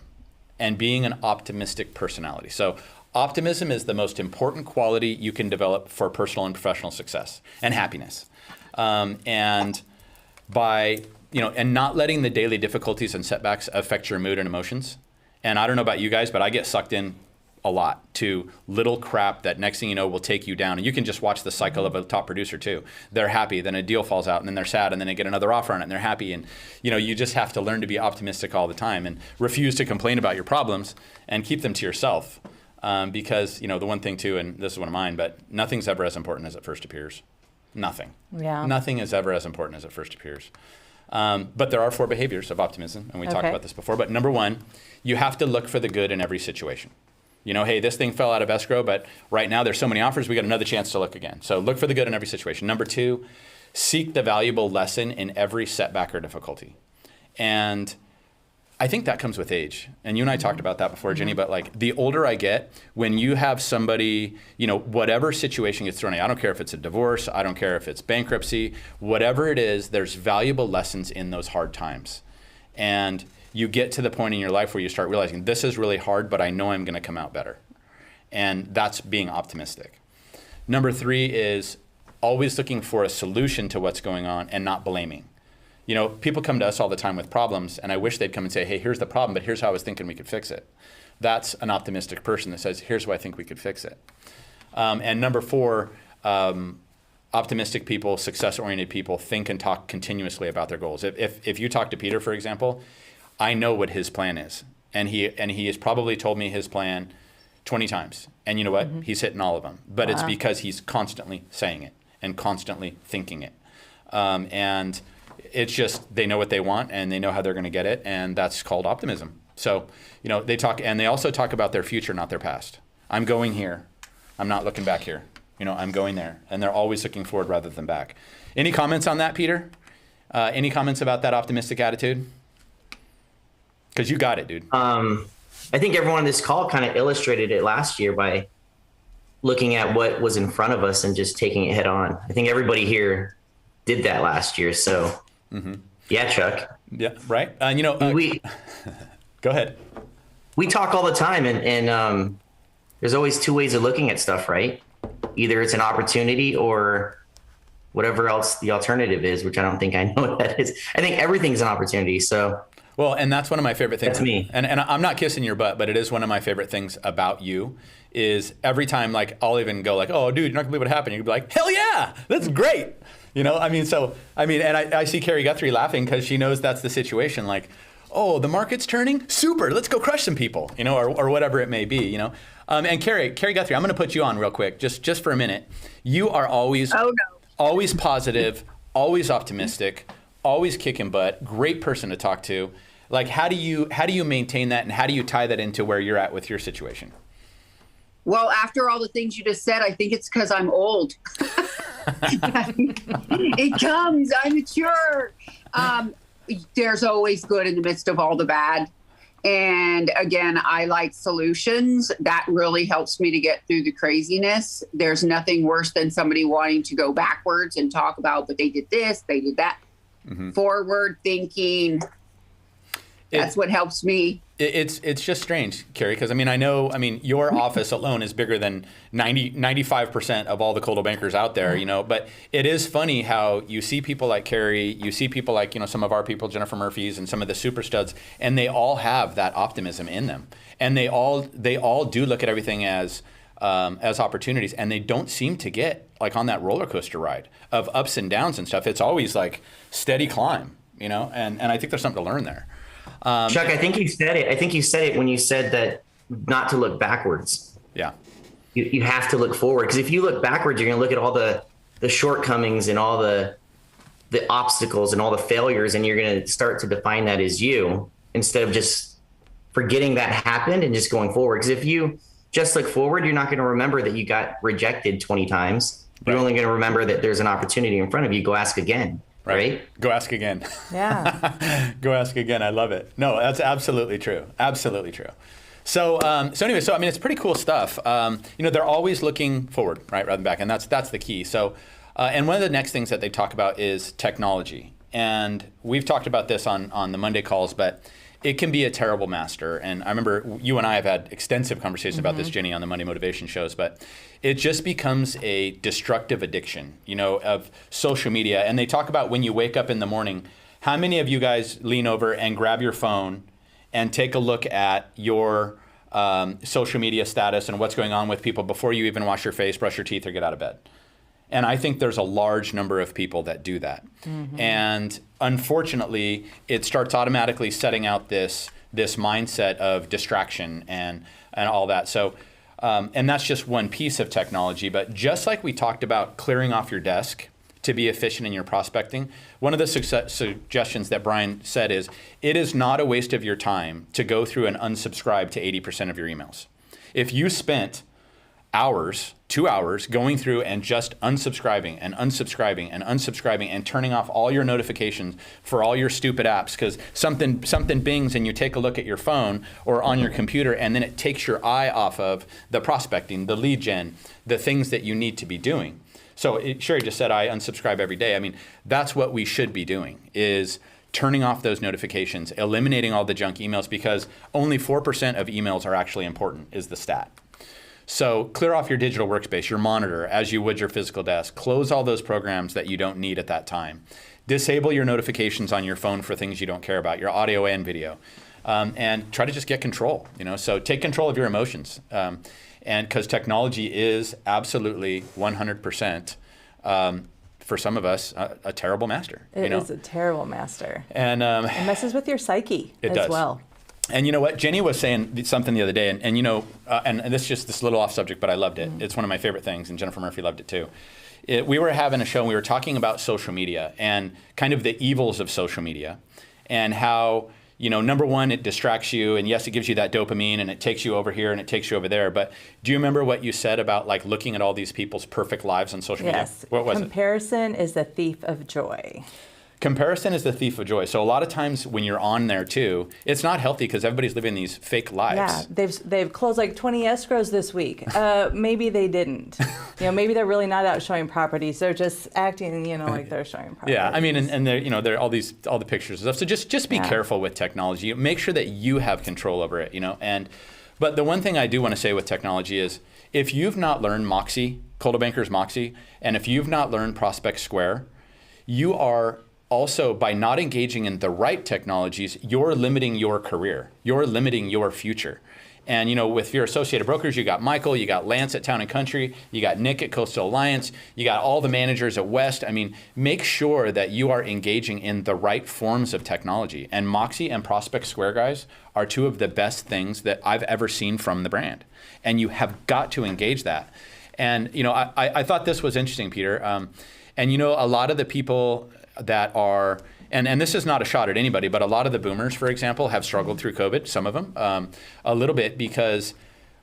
and being an optimistic personality. So optimism is the most important quality you can develop for personal and professional success and happiness. And by, and not letting the daily difficulties and setbacks affect your mood and emotions. And I don't know about you guys, but I get sucked in a lot to little crap that next thing you know will take you down. And you can just watch the cycle of a top producer too. They're happy, then a deal falls out, and then they're sad, and then they get another offer on it, and they're happy. And you just have to learn to be optimistic all the time and refuse to complain about your problems and keep them to yourself. Because the one thing too, and this is one of mine, but nothing's ever as important as it first appears. Nothing. Yeah. Nothing is ever as important as it first appears. But there are 4 behaviors of optimism, and we talked about this before. But number 1, you have to look for the good in every situation. Hey, this thing fell out of escrow, but right now there's so many offers, we got another chance to look again. So look for the good in every situation. Number 2, seek the valuable lesson in every setback or difficulty. And I think that comes with age. And you and I talked about that before, Jenny, but like the older I get, when you have somebody, whatever situation gets thrown at you, I don't care if it's a divorce, I don't care if it's bankruptcy, whatever it is, there's valuable lessons in those hard times. And you get to the point in your life where you start realizing this is really hard, but I know I'm going to come out better. And that's being optimistic. Number 3 is always looking for a solution to what's going on and not blaming. People come to us all the time with problems, and I wish they'd come and say, hey, here's the problem, but here's how I was thinking we could fix it. That's an optimistic person that says, here's how I think we could fix it. And number 4, optimistic people, success-oriented people think and talk continuously about their goals. If you talk to Peter, for example, I know what his plan is. And he has probably told me his plan 20 times. And you know what? He's hitting all of them. But it's because he's constantly saying it and constantly thinking it. And it's just they know what they want and they know how they're going to get it. And that's called optimism. So, they talk, and they also talk about their future, not their past. I'm going here. I'm not looking back here. I'm going there. And they're always looking forward rather than back. Any comments on that, Peter? Any comments about that optimistic attitude? Because you got it, dude. I think everyone on this call kind of illustrated it last year by looking at what was in front of us and just taking it head on. I think everybody here did that last year. So, yeah, Chuck. Yeah, right. We go ahead. We talk all the time, and there's always 2 ways of looking at stuff, right? Either it's an opportunity or whatever else the alternative is, which I don't think I know what that is. I think everything's an opportunity. So. Well, and that's one of my favorite things. That's me. And I'm not kissing your butt, but it is one of my favorite things about you is every time, like, I'll even go like, oh, dude, you're not gonna believe what happened. You'd be like, hell yeah, that's great. And I see Carrie Guthrie laughing because she knows that's the situation. Like, oh, the market's turning? Super, let's go crush some people, or whatever it may be, And Carrie Guthrie, I'm gonna put you on real quick, just for a minute. You are always, always positive, always optimistic, always kicking butt, great person to talk to. Like, how do you maintain that, and how do you tie that into where you're at with your situation? Well, after all the things you just said, I think it's because I'm old. It comes, I'm mature. There's always good in the midst of all the bad. And again, I like solutions. That really helps me to get through the craziness. There's nothing worse than somebody wanting to go backwards and talk about, but they did this, they did that. Forward thinking. That's what helps me. It's just strange, Carrie, because your office alone is bigger than 95% of all the coldwell bankers out there, but it is funny how you see people like Carrie, you see people like, some of our people, Jennifer Murphy's and some of the super studs, and they all have that optimism in them. And they all do look at everything as opportunities, and they don't seem to get like on that roller coaster ride of ups and downs and stuff. It's always like steady climb, and I think there's something to learn there. Chuck, I think you said it. I think you said it when you said that not to look backwards. Yeah. You have to look forward, because if you look backwards, you're going to look at all the shortcomings and all the obstacles and all the failures, and you're going to start to define that as you, instead of just forgetting that happened and just going forward. Because if you just look forward, you're not going to remember that you got rejected 20 times. You're only going to remember that there's an opportunity in front of you. Go ask again. Right? Go ask again. Yeah. Go ask again. I love it. No, that's absolutely true. Absolutely true. So anyway, it's pretty cool stuff. They're always looking forward, right, rather than back, and that's the key. So, and one of the next things that they talk about is technology, and we've talked about this on the Monday calls, but it can be a terrible master. And I remember you and I have had extensive conversations about this, Jenny, on the Monday Motivation shows, but it just becomes a destructive addiction, of social media. And they talk about when you wake up in the morning, how many of you guys lean over and grab your phone and take a look at your social media status and what's going on with people before you even wash your face, brush your teeth, or get out of bed? And I think there's a large number of people that do that. And unfortunately, it starts automatically setting out this mindset of distraction and all that. So, and that's just one piece of technology. But just like we talked about clearing off your desk to be efficient in your prospecting, one of the suggestions that Brian said is, it is not a waste of your time to go through and unsubscribe to 80% of your emails. If you spent 2 hours going through and just unsubscribing and turning off all your notifications for all your stupid apps, because something bings and you take a look at your phone or on your computer, and then it takes your eye off of the prospecting, the lead gen, the things that you need to be doing. So Sherry just said I unsubscribe every day. That's what we should be doing, is turning off those notifications, eliminating all the junk emails, because only 4% of emails are actually important, is the stat. So clear off your digital workspace, your monitor, as you would your physical desk. Close all those programs that you don't need at that time. Disable your notifications on your phone for things you don't care about, your audio and video, and try to just get control. So take control of your emotions, and because technology is absolutely 100%. For some of us, a terrible master. It is a terrible master. And it messes with your psyche as well. And you know what? Jenny was saying something the other day, and this is just this little off subject, but I loved it. It's one of my favorite things, and Jennifer Murphy loved it too. We were having a show, and we were talking about social media and kind of the evils of social media, and how, number one, it distracts you, and yes, it gives you that dopamine, and it takes you over here, and it takes you over there. But do you remember what you said about like looking at all these people's perfect lives on social media? Yes. What was it? Comparison is the thief of joy. Comparison is the thief of joy. So a lot of times when you're on there too, it's not healthy because everybody's living these fake lives. Yeah, they've closed like 20 escrows this week. Maybe they didn't. Maybe they're really not out showing properties. They're just acting, like they're showing properties. Yeah, I mean, and they're all the pictures and stuff. So just be careful with technology. Make sure that you have control over it. But the one thing I do want to say with technology is, if you've not learned Moxie, Coldwell Banker's Moxie, and if you've not learned Prospect Square, you are also, by not engaging in the right technologies, you're limiting your career. You're limiting your future. And with your associated brokers, you got Michael, you got Lance at Town and Country, you got Nick at Coastal Alliance, you got all the managers at West. I mean, make sure that you are engaging in the right forms of technology. And Moxie and Prospect Square, guys, are two of the best things that I've ever seen from the brand. And you have got to engage that. And I thought this was interesting, Peter. And a lot of the people that are, and this is not a shot at anybody, but a lot of the boomers, for example, have struggled through COVID, some of them, a little bit, because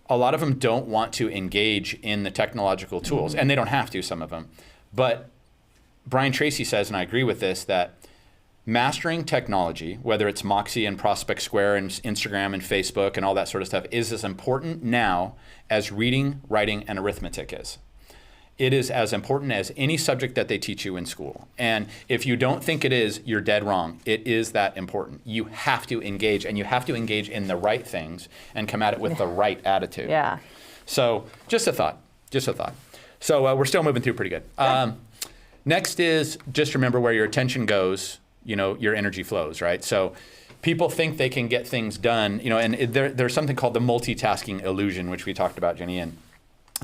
a lot of them don't want to engage in the technological tools, and they don't have to, some of them. But Brian Tracy says, and I agree with this, that mastering technology, whether it's Moxie and Prospect Square and Instagram and Facebook and all that sort of stuff, is as important now as reading, writing, and arithmetic is. It is as important as any subject that they teach you in school. And if you don't think it is, you're dead wrong. It is that important. You have to engage, and you have to engage in the right things and come at it with the right attitude. Yeah. So just a thought. So we're still moving through pretty good. Next is just remember where your attention goes, your energy flows, right? So people think they can get things done, and there's something called the multitasking illusion, which we talked about, Jenny, and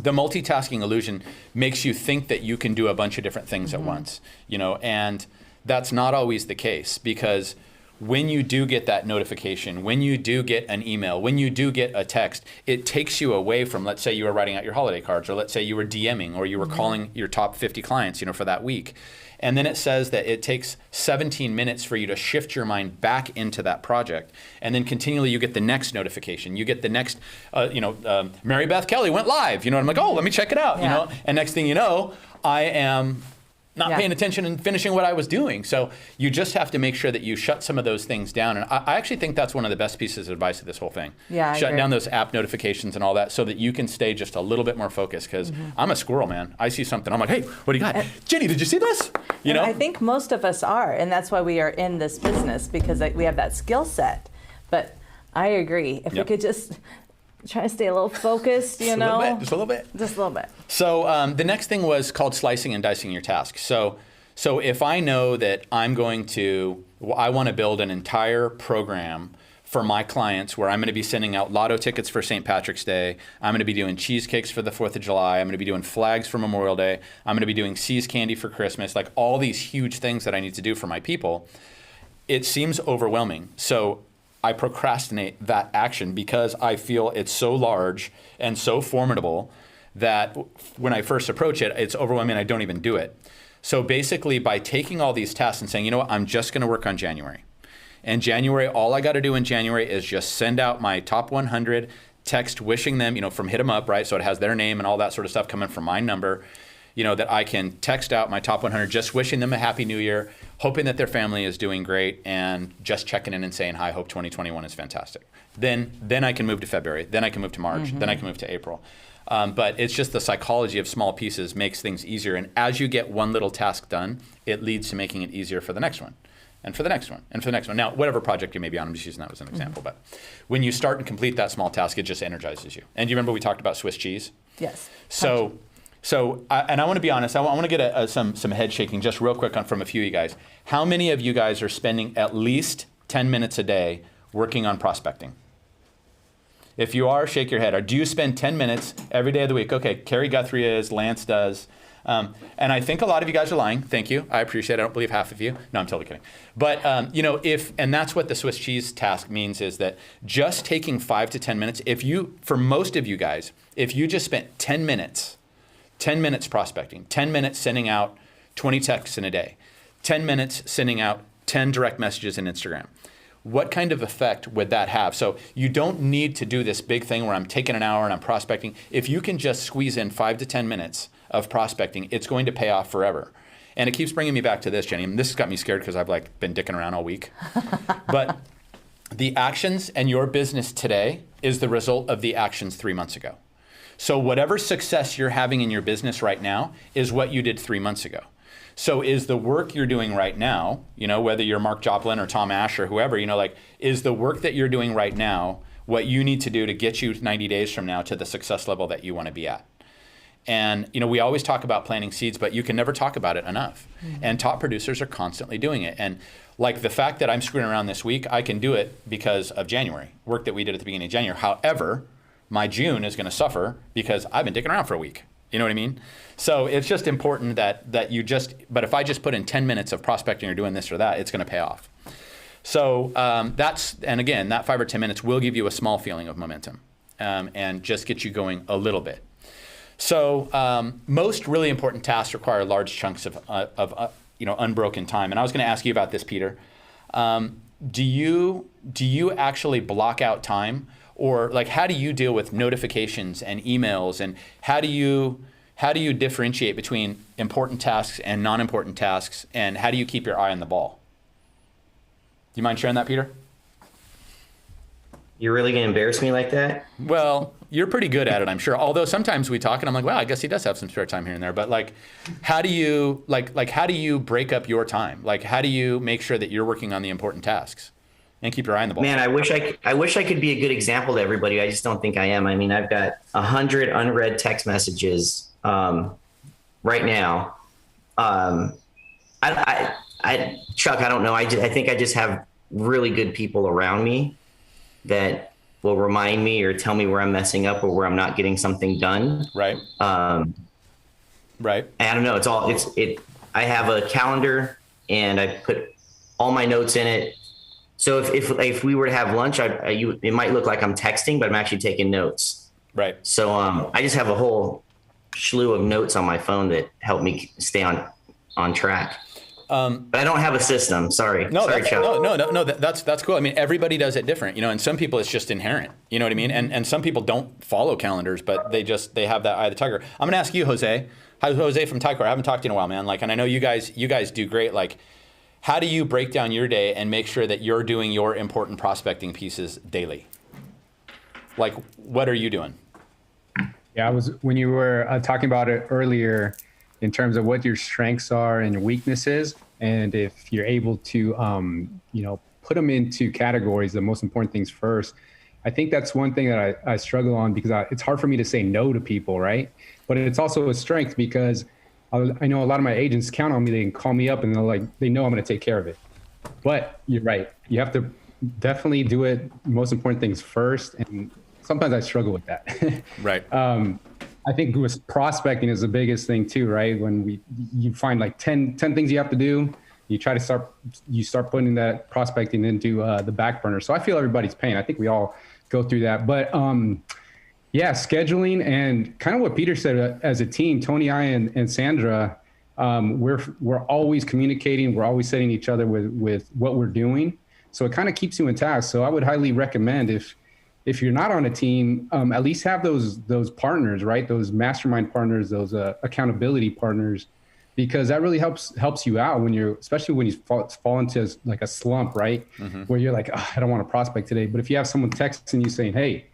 the multitasking illusion makes you think that you can do a bunch of different things at once, and that's not always the case, because when you do get that notification, when you do get an email, when you do get a text, it takes you away from, let's say you were writing out your holiday cards, or let's say you were DMing, or you were calling your top 50 clients, for that week. And then it says that it takes 17 minutes for you to shift your mind back into that project. And then continually you get the next notification. You get the next, Mary Beth Kelly went live. And I'm like, oh, let me check it out. And next thing you know, I am not paying attention and finishing what I was doing. So you just have to make sure that you shut some of those things down. And I actually think that's one of the best pieces of advice of this whole thing. Yeah, shutting down those app notifications and all that, so that you can stay just a little bit more focused. Because I'm a squirrel, man. I see something, I'm like, hey, what do you got? Jenny, did you see this? I think most of us are, and that's why we are in this business, because we have that skill set. But I agree. If we could just try to stay a little focused, Just a little bit. Just a little bit. So the next thing was called slicing and dicing your tasks. So if I know that I want to build an entire program for my clients where I'm going to be sending out lotto tickets for St. Patrick's Day, I'm going to be doing cheesecakes for the 4th of July, I'm going to be doing flags for Memorial Day, I'm going to be doing See's candy for Christmas, like all these huge things that I need to do for my people, it seems overwhelming. So I procrastinate that action because I feel it's so large and so formidable that when I first approach it, it's overwhelming, I don't even do it. So basically, by taking all these tasks and saying, you know what, I'm just going to work on January. And January, all I got to do in January is just send out my top 100 text wishing them, from Hit 'em Up, right? So it has their name and all that sort of stuff coming from my number, that I can text out my top 100, just wishing them a happy new year, hoping that their family is doing great, and just checking in and saying, hi, hope 2021 is fantastic. Then I can move to February. Then I can move to March. Then I can move to April. But it's just the psychology of small pieces makes things easier. And as you get one little task done, it leads to making it easier for the next one, and for the next one, and for the next one. Now, whatever project you may be on, I'm just using that as an example. But when you start and complete that small task, it just energizes you. And do you remember we talked about Swiss cheese? Yes. So, and I want to be honest, I want to get some head shaking just real quick from a few of you guys. How many of you guys are spending at least 10 minutes a day working on prospecting? If you are, shake your head. Or do you spend 10 minutes every day of the week? Okay, Carrie Guthrie is, Lance does. And I think a lot of you guys are lying. Thank you. I appreciate it. I don't believe half of you. No, I'm totally kidding. But, and that's what the Swiss cheese task means, is that just taking 5 to 10 minutes, for most of you guys, if you just spent 10 minutes prospecting, 10 minutes sending out 20 texts in a day, 10 minutes sending out 10 direct messages in Instagram, what kind of effect would that have? So you don't need to do this big thing where I'm taking an hour and I'm prospecting. If you can just squeeze in 5 to 10 minutes of prospecting, it's going to pay off forever. And it keeps bringing me back to this, Jenny. And this has got me scared because I've been dicking around all week. But the actions and your business today is the result of the actions 3 months ago. So whatever success you're having in your business right now is what you did 3 months ago. So is the work you're doing right now, whether you're Mark Joplin or Tom Ash or whoever, is the work that you're doing right now what you need to do to get you 90 days from now to the success level that you want to be at? And, we always talk about planting seeds, but you can never talk about it enough. Mm-hmm. And top producers are constantly doing it. And like the fact that I'm screwing around this week, I can do it because of January, work that we did at the beginning of January. However, my June is going to suffer because I've been dicking around for a week. You know what I mean? So it's just important that you but if I just put in 10 minutes of prospecting or doing this or that, it's going to pay off. So and again, that 5 or 10 minutes will give you a small feeling of momentum and just get you going a little bit. So most really important tasks require large chunks of unbroken time. And I was going to ask you about this, Peter. Do you actually block out time? Or how do you deal with notifications and emails, and how do you differentiate between important tasks and non-important tasks, and how do you keep your eye on the ball? Do you mind sharing that, Peter? You're really going to embarrass me like that? Well, you're pretty good at it, I'm sure. Although sometimes we talk and I'm like, wow, I guess he does have some spare time here and there. But how do you how do you break up your time? How do you make sure that you're working on the important tasks and keep your eye on the ball? Man, I wish I could be a good example to everybody. I just don't think I am. I mean, I've got 100 unread text messages right now. Chuck, I don't know. I think I just have really good people around me that will remind me or tell me where I'm messing up or where I'm not getting something done. Right. Right. I don't know. I have a calendar and I put all my notes in it. So if we were to have lunch, it might look like I'm texting, but I'm actually taking notes. Right. So I just have a whole slew of notes on my phone that help me stay on track. But I don't have a system. Sorry. Sorry, Chuck. No. That's cool. I mean, everybody does it different, and some people it's just inherent. You know what I mean? And some people don't follow calendars, but they have that eye of the tiger. I'm gonna ask you, Jose. Hi, Jose from Tycor. I haven't talked to you in a while, man. And I know you guys do great. How do you break down your day and make sure that you're doing your important prospecting pieces daily? What are you doing? Yeah, when you were talking about it earlier, in terms of what your strengths are and your weaknesses, and if you're able to, put them into categories, the most important things first. I think that's one thing that I struggle on because it's hard for me to say no to people, right? But it's also a strength because I know a lot of my agents count on me. They can call me up and they know I'm going to take care of it. But you're right. You have to definitely do it. Most important things first. And sometimes I struggle with that. Right. I think with prospecting is the biggest thing too, right? When you find 10 things you have to do, you start putting that prospecting into the back burner. So I feel everybody's pain. I think we all go through that. But yeah, scheduling and kind of what Peter said as a team, Tony, I, and Sandra, we're always communicating. We're always setting each other with what we're doing. So it kind of keeps you in task. So I would highly recommend if you're not on a team, at least have those partners, right? Those mastermind partners, those accountability partners, because that really helps you out especially when you fall into a slump, right? Mm-hmm. Where you're like, I don't want to prospect today. But if you have someone texting you saying, hey,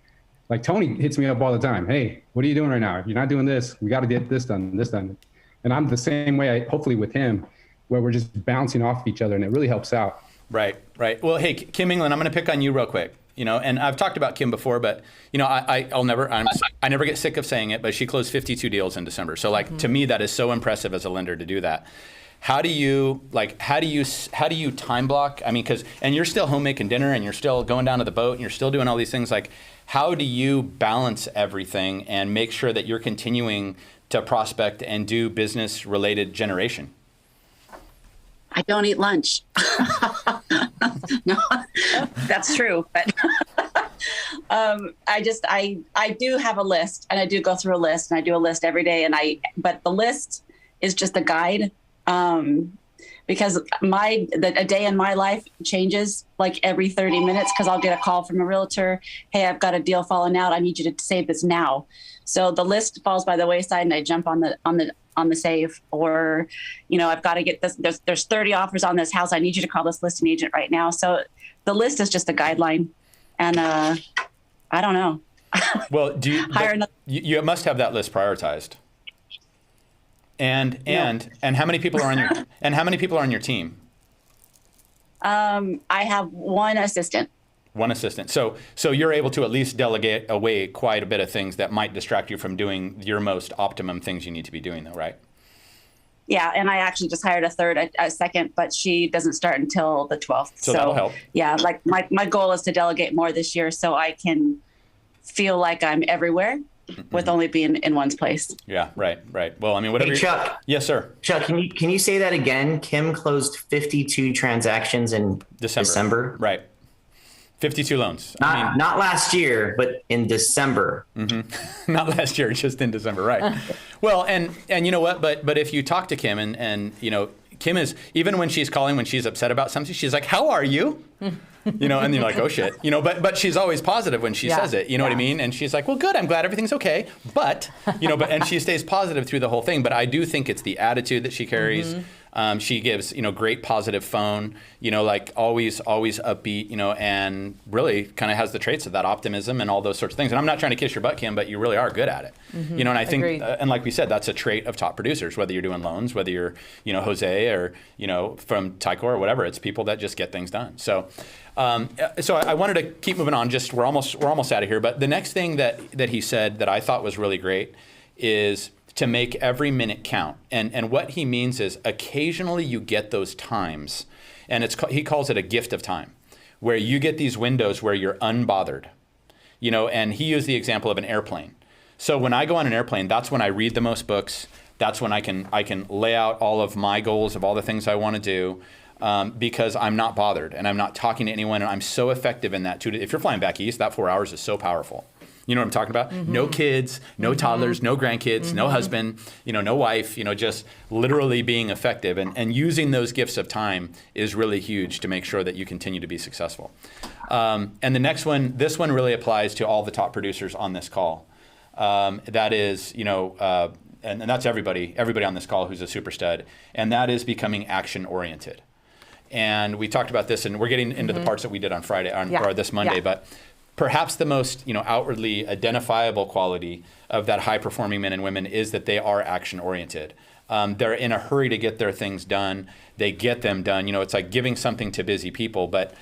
like Tony hits me up all the time. Hey, what are you doing right now? If you're not doing this, we got to get this done, this done. And I'm the same way, hopefully with him, where we're just bouncing off each other, and it really helps out. Right. Well, hey, Kim England, I'm going to pick on you real quick. And I've talked about Kim before, but I never get sick of saying it, but she closed 52 deals in December. So to me, that is so impressive as a lender to do that. How do you time block? I mean, and you're still home making dinner and you're still going down to the boat and you're still doing all these things. Like, how do you balance everything and make sure that you're continuing to prospect and do business related generation? I don't eat lunch. No, that's true. But I do have a list, and I do go through a list, and I do a list every day. But the list is just a guide, because a day in my life changes like every 30 minutes, because I'll get a call from a realtor. Hey, I've got a deal falling out. I need you to save this now. So the list falls by the wayside, and I jump on the save, or, I've got to get this. There's 30 offers on this house. I need you to call this listing agent right now. So the list is just a guideline, and I don't know. Well, you must have that list prioritized. And how many people are on your team? I have one assistant. One assistant. So you're able to at least delegate away quite a bit of things that might distract you from doing your most optimum things you need to be doing, though, right? Yeah, and I actually just hired a second, but she doesn't start until the 12th. So that'll help. Yeah, like my goal is to delegate more this year so I can feel like I'm everywhere with only being in one place. Yeah, right. Well, I mean, whatever. Hey, Chuck. Yes, sir. Chuck, can you say that again? Kim closed 52 transactions in December. Right. 52 loans. Not last year, but in December. Mm-hmm. Not last year, just in December, right? Well, and you know what? But if you talk to Kim and Kim is, even when she's calling, when she's upset about something, she's like, "How are you?" And you're like, "Oh shit," But she's always positive when she says it. You know what I mean? And she's like, "Well, good. I'm glad everything's okay." But and she stays positive through the whole thing. But I do think it's the attitude that she carries. Mm-hmm. She gives, great positive phone, like always upbeat, and really kind of has the traits of that optimism and all those sorts of things. And I'm not trying to kiss your butt, Kim, but you really are good at it. Mm-hmm. And I think, and like we said, that's a trait of top producers, whether you're doing loans, whether you're, Jose or, from Tycor or whatever. It's people that just get things done. So I wanted to keep moving on. We're almost out of here. But the next thing that he said that I thought was really great is to make every minute count. And what he means is occasionally you get those times, and he calls it a gift of time, where you get these windows where you're unbothered, and he used the example of an airplane. So when I go on an airplane, that's when I read the most books. That's when I can lay out all of my goals of all the things I want to do, because I'm not bothered and I'm not talking to anyone, and I'm so effective in that too. If you're flying back east, that 4 hours is so powerful. You know what I'm talking about? Mm-hmm. No kids, no toddlers, no grandkids, no husband, no wife, just literally being effective. And using those gifts of time is really huge to make sure that you continue to be successful. And the next one, this one really applies to all the top producers on this call. That is, and that's everybody on this call who's a super stud. And that is becoming action oriented. And we talked about this, and we're getting into the parts that we did on Friday, or this Monday, but perhaps the most outwardly identifiable quality of that high-performing men and women is that they are action-oriented. They're in a hurry to get their things done. They get them done. It's like giving something to busy people, but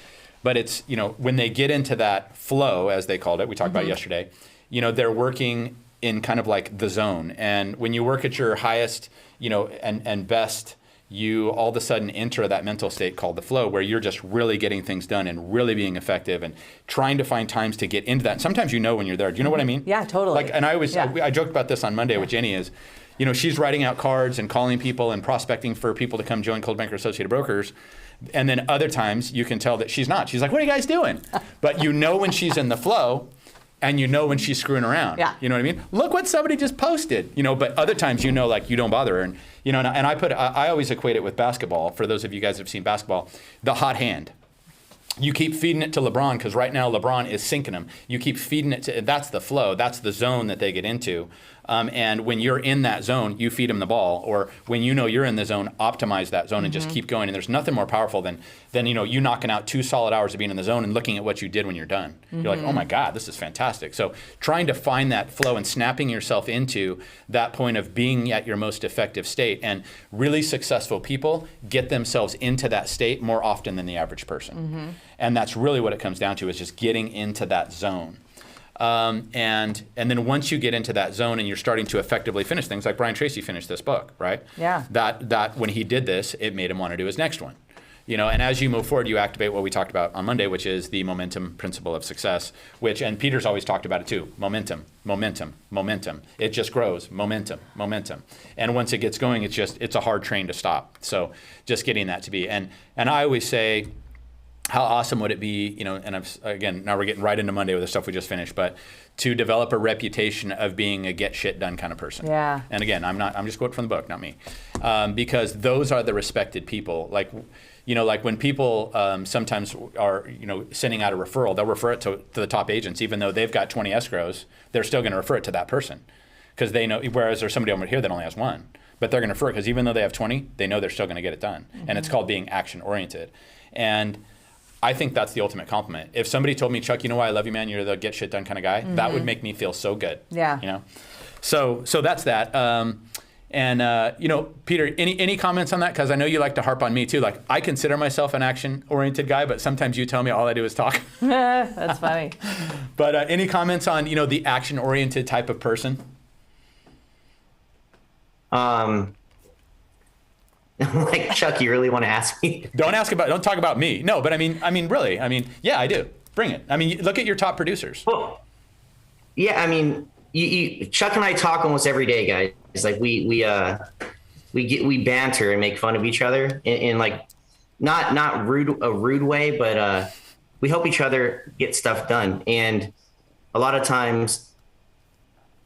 it's when they get into that flow, as they called it, we talked about yesterday. They're working in kind of like the zone, and when you work at your highest, and best, you all of a sudden enter that mental state called the flow, where you're just really getting things done and really being effective and trying to find times to get into that. And sometimes when you're there. Do you know what I mean? Yeah, totally. And I joked about this on Monday with Jenny is, she's writing out cards and calling people and prospecting for people to come join Coldwell Banker Associated Brokers. And then other times you can tell that she's not. She's like, "What are you guys doing?" But when she's in the flow, and when she's screwing around. Yeah. You know what I mean? Look what somebody just posted. But other times like you don't bother her. And and I always equate it with basketball. For those of you guys who've seen basketball, the hot hand. You keep feeding it to LeBron because right now LeBron is sinking them. You keep feeding it to, that's the flow. That's the zone that they get into. And when you're in that zone, you feed them the ball. Or when you know you're in the zone, optimize that zone and just keep going. And there's nothing more powerful than you knocking out 2 solid hours of being in the zone and looking at what you did when you're done. You're like, oh my God, this is fantastic. So trying to find that flow and snapping yourself into that point of being at your most effective state. And really successful people get themselves into that state more often than the average person. And that's really what it comes down to, is just getting into that zone. And then once you get into that zone and you're starting to effectively finish things, like Brian Tracy finished this book, right? Yeah. That when he did this, it made him want to do his next one. And as you move forward, you activate what we talked about on Monday, which is the momentum principle of success, and Peter's always talked about it too. Momentum, momentum, momentum. It just grows. Momentum, momentum. And once it gets going, it's a hard train to stop. So just getting that to be. And I always say, how awesome would it be, and again, now we're getting right into Monday with the stuff we just finished, but to develop a reputation of being a get shit done kind of person. Yeah. And again, I'm just quoting from the book, not me. Because those are the respected people. Like when people sometimes are, sending out a referral, they'll refer it to the top agents, even though they've got 20 escrows, they're still going to refer it to that person. Because they know, whereas there's somebody over here that only has 1. But they're going to refer it because even though they have 20, they know they're still going to get it done. And it's called being action oriented. And I think that's the ultimate compliment. If somebody told me, Chuck, you know why I love you, man? You're the get shit done kind of guy. That would make me feel so good. Yeah. So that's that. Peter, any comments on that? Because I know you like to harp on me too. Like, I consider myself an action-oriented guy, but sometimes you tell me all I do is talk. That's funny. But any comments on the action-oriented type of person? Like, Chuck, you really want to ask me? Don't talk about me. No, but I mean, really. Yeah, I do. Bring it. Look at your top producers. Well, yeah, Chuck and I talk almost every day, guys. It's like we banter and make fun of each other in like not a rude way, but we help each other get stuff done. And a lot of times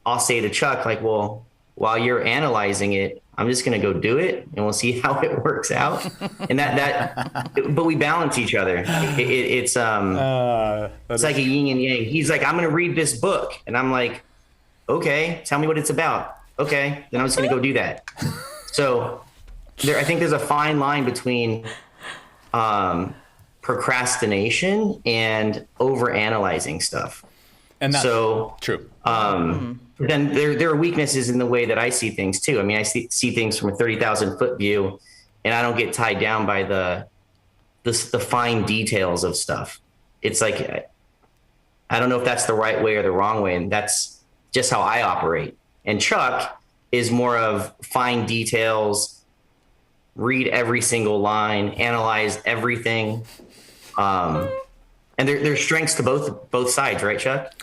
I'll say to Chuck, like, well, while you're analyzing it, I'm just going to go do it and we'll see how it works out. And but we balance each other. It's like a yin and yang. He's like, I'm going to read this book. And I'm like, okay, tell me what it's about. Okay. Then I'm just going to go do that. So I think there's a fine line between procrastination and overanalyzing stuff. And that's true. Then there are weaknesses in the way that I see things too. I see things from a 30,000 foot view, and I don't get tied down by the fine details of stuff. It's like, I don't know if that's the right way or the wrong way, and that's just how I operate. And Chuck is more of fine details, read every single line, analyze everything. And there's strengths to both sides, right, Chuck?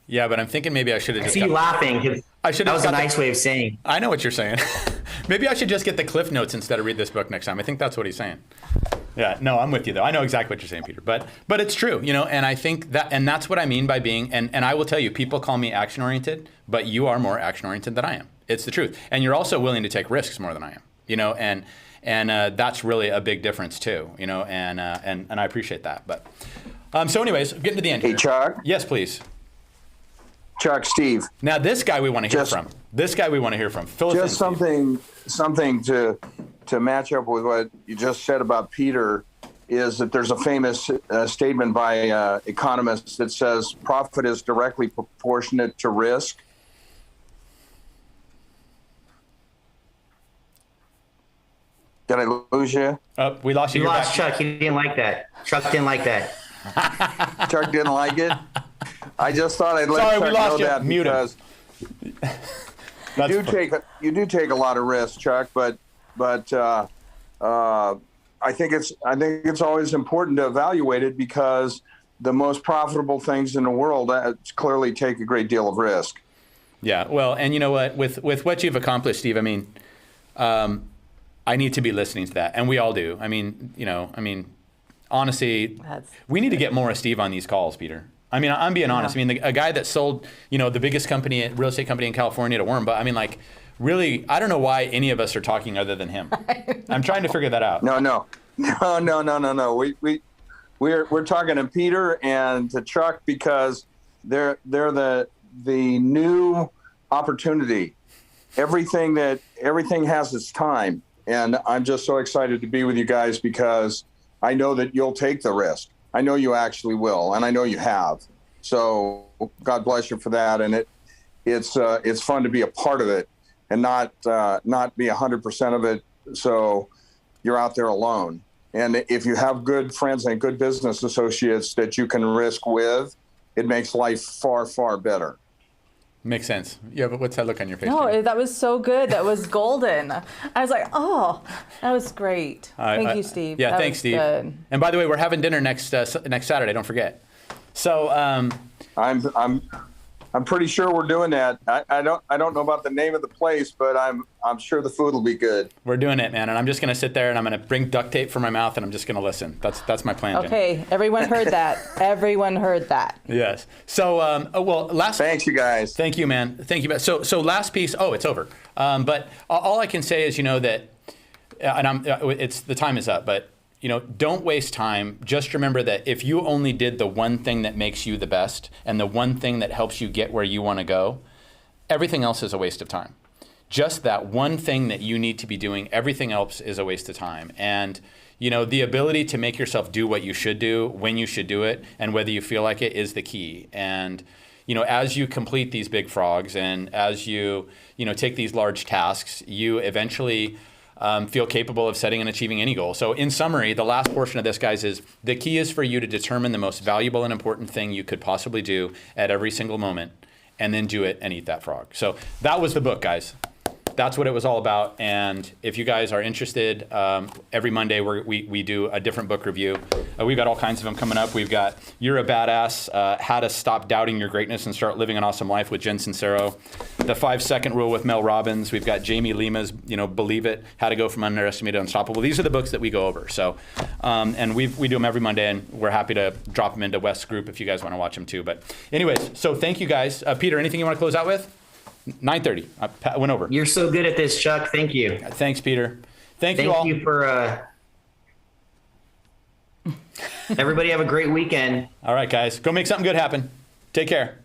Yeah, but I'm thinking maybe I should have just. I see you laughing. That was a nice way of saying. I know what you're saying. Maybe I should just get the Cliff Notes instead of read this book next time. I think that's what he's saying. Yeah, no, I'm with you though. I know exactly what you're saying, Peter. But it's true, and I think that's what I mean by being. And I will tell you, people call me action oriented, but you are more action oriented than I am. It's the truth, and you're also willing to take risks more than I am. And that's really a big difference too. And I appreciate that. But so, anyways, getting to the end. Hey, here. Chuck. Yes, please. Chuck, Steve. Now, this guy we want to hear from. Fill us in, something to match up with what you just said about Peter is that there's a famous statement by economists that says profit is directly proportionate to risk. Did I lose you? We lost you. You lost Chuck. He didn't like that. Chuck didn't like that. Chuck didn't like it? I just thought I'd let Chuck know that because you do take a lot of risks, Chuck. But I think it's always important to evaluate it because the most profitable things in the world clearly take a great deal of risk. Yeah, well, and you know what? With what you've accomplished, Steve, I need to be listening to that, and we all do. Honestly, we need to get more of Steve on these calls, Peter. I'm being honest. A guy that sold, the biggest real estate company in California to Warren, but really, I don't know why any of us are talking other than him. I'm trying to figure that out. No. We're talking to Peter and to Chuck because they're the new opportunity. Everything has its time. And I'm just so excited to be with you guys because I know that you'll take the risk. I know you actually will, and I know you have. So God bless you for that. And it's fun to be a part of it and not be 100% of it. So you're out there alone. And if you have good friends and good business associates that you can risk with, it makes life far, far better. Makes sense. Yeah, but what's that look on your face? No, Jamie? that was so good. That was golden. I was like, oh, that was great. Thank you, Steve. Yeah, that thanks, Steve. Good. And by the way, we're having dinner next Saturday. Don't forget. So I'm pretty sure we're doing that. I don't know about the name of the place, but I'm sure the food will be good. we're doing it, man. And I'm just gonna sit there and I'm gonna bring duct tape for my mouth and I'm just gonna listen. That's my plan. Jim. Okay, everyone heard that. Everyone heard that. Yes. So last. Thanks, you guys. Thank you, man. Thank you. So last piece. Oh, it's over. But all I can say is, that, and the time is up. But don't waste time. Just remember that if you only did the one thing that makes you the best and the one thing that helps you get where you want to go, everything else is a waste of time. Just that one thing that you need to be doing, everything else is a waste of time. And the ability to make yourself do what you should do, when you should do it, and whether you feel like it is the key. And as you complete these big frogs and as you take these large tasks, you eventually feel capable of setting and achieving any goal. So in summary, the last portion of this, guys, is the key is for you to determine the most valuable and important thing you could possibly do at every single moment, and then do it and eat that frog. So that was the book, guys. That's what it was all about. And if you guys are interested, every Monday we do a different book review. We've got all kinds of them coming up. We've got You're a Badass, How to Stop Doubting Your Greatness and Start Living an Awesome Life with Jen Sincero. The 5-Second Rule with Mel Robbins. We've got Jamie Lima's, Believe It, How to Go from Underestimated to Unstoppable. These are the books that we go over. So, and we do them every Monday, and we're happy to drop them into West's group if you guys want to watch them too. But anyways, so thank you guys. Peter, anything you want to close out with? 9:30. I went over. You're so good at this, Chuck. Thank you. Thanks, Peter. Thank you all. Thank you for everybody have a great weekend. All right, guys. Go make something good happen. Take care.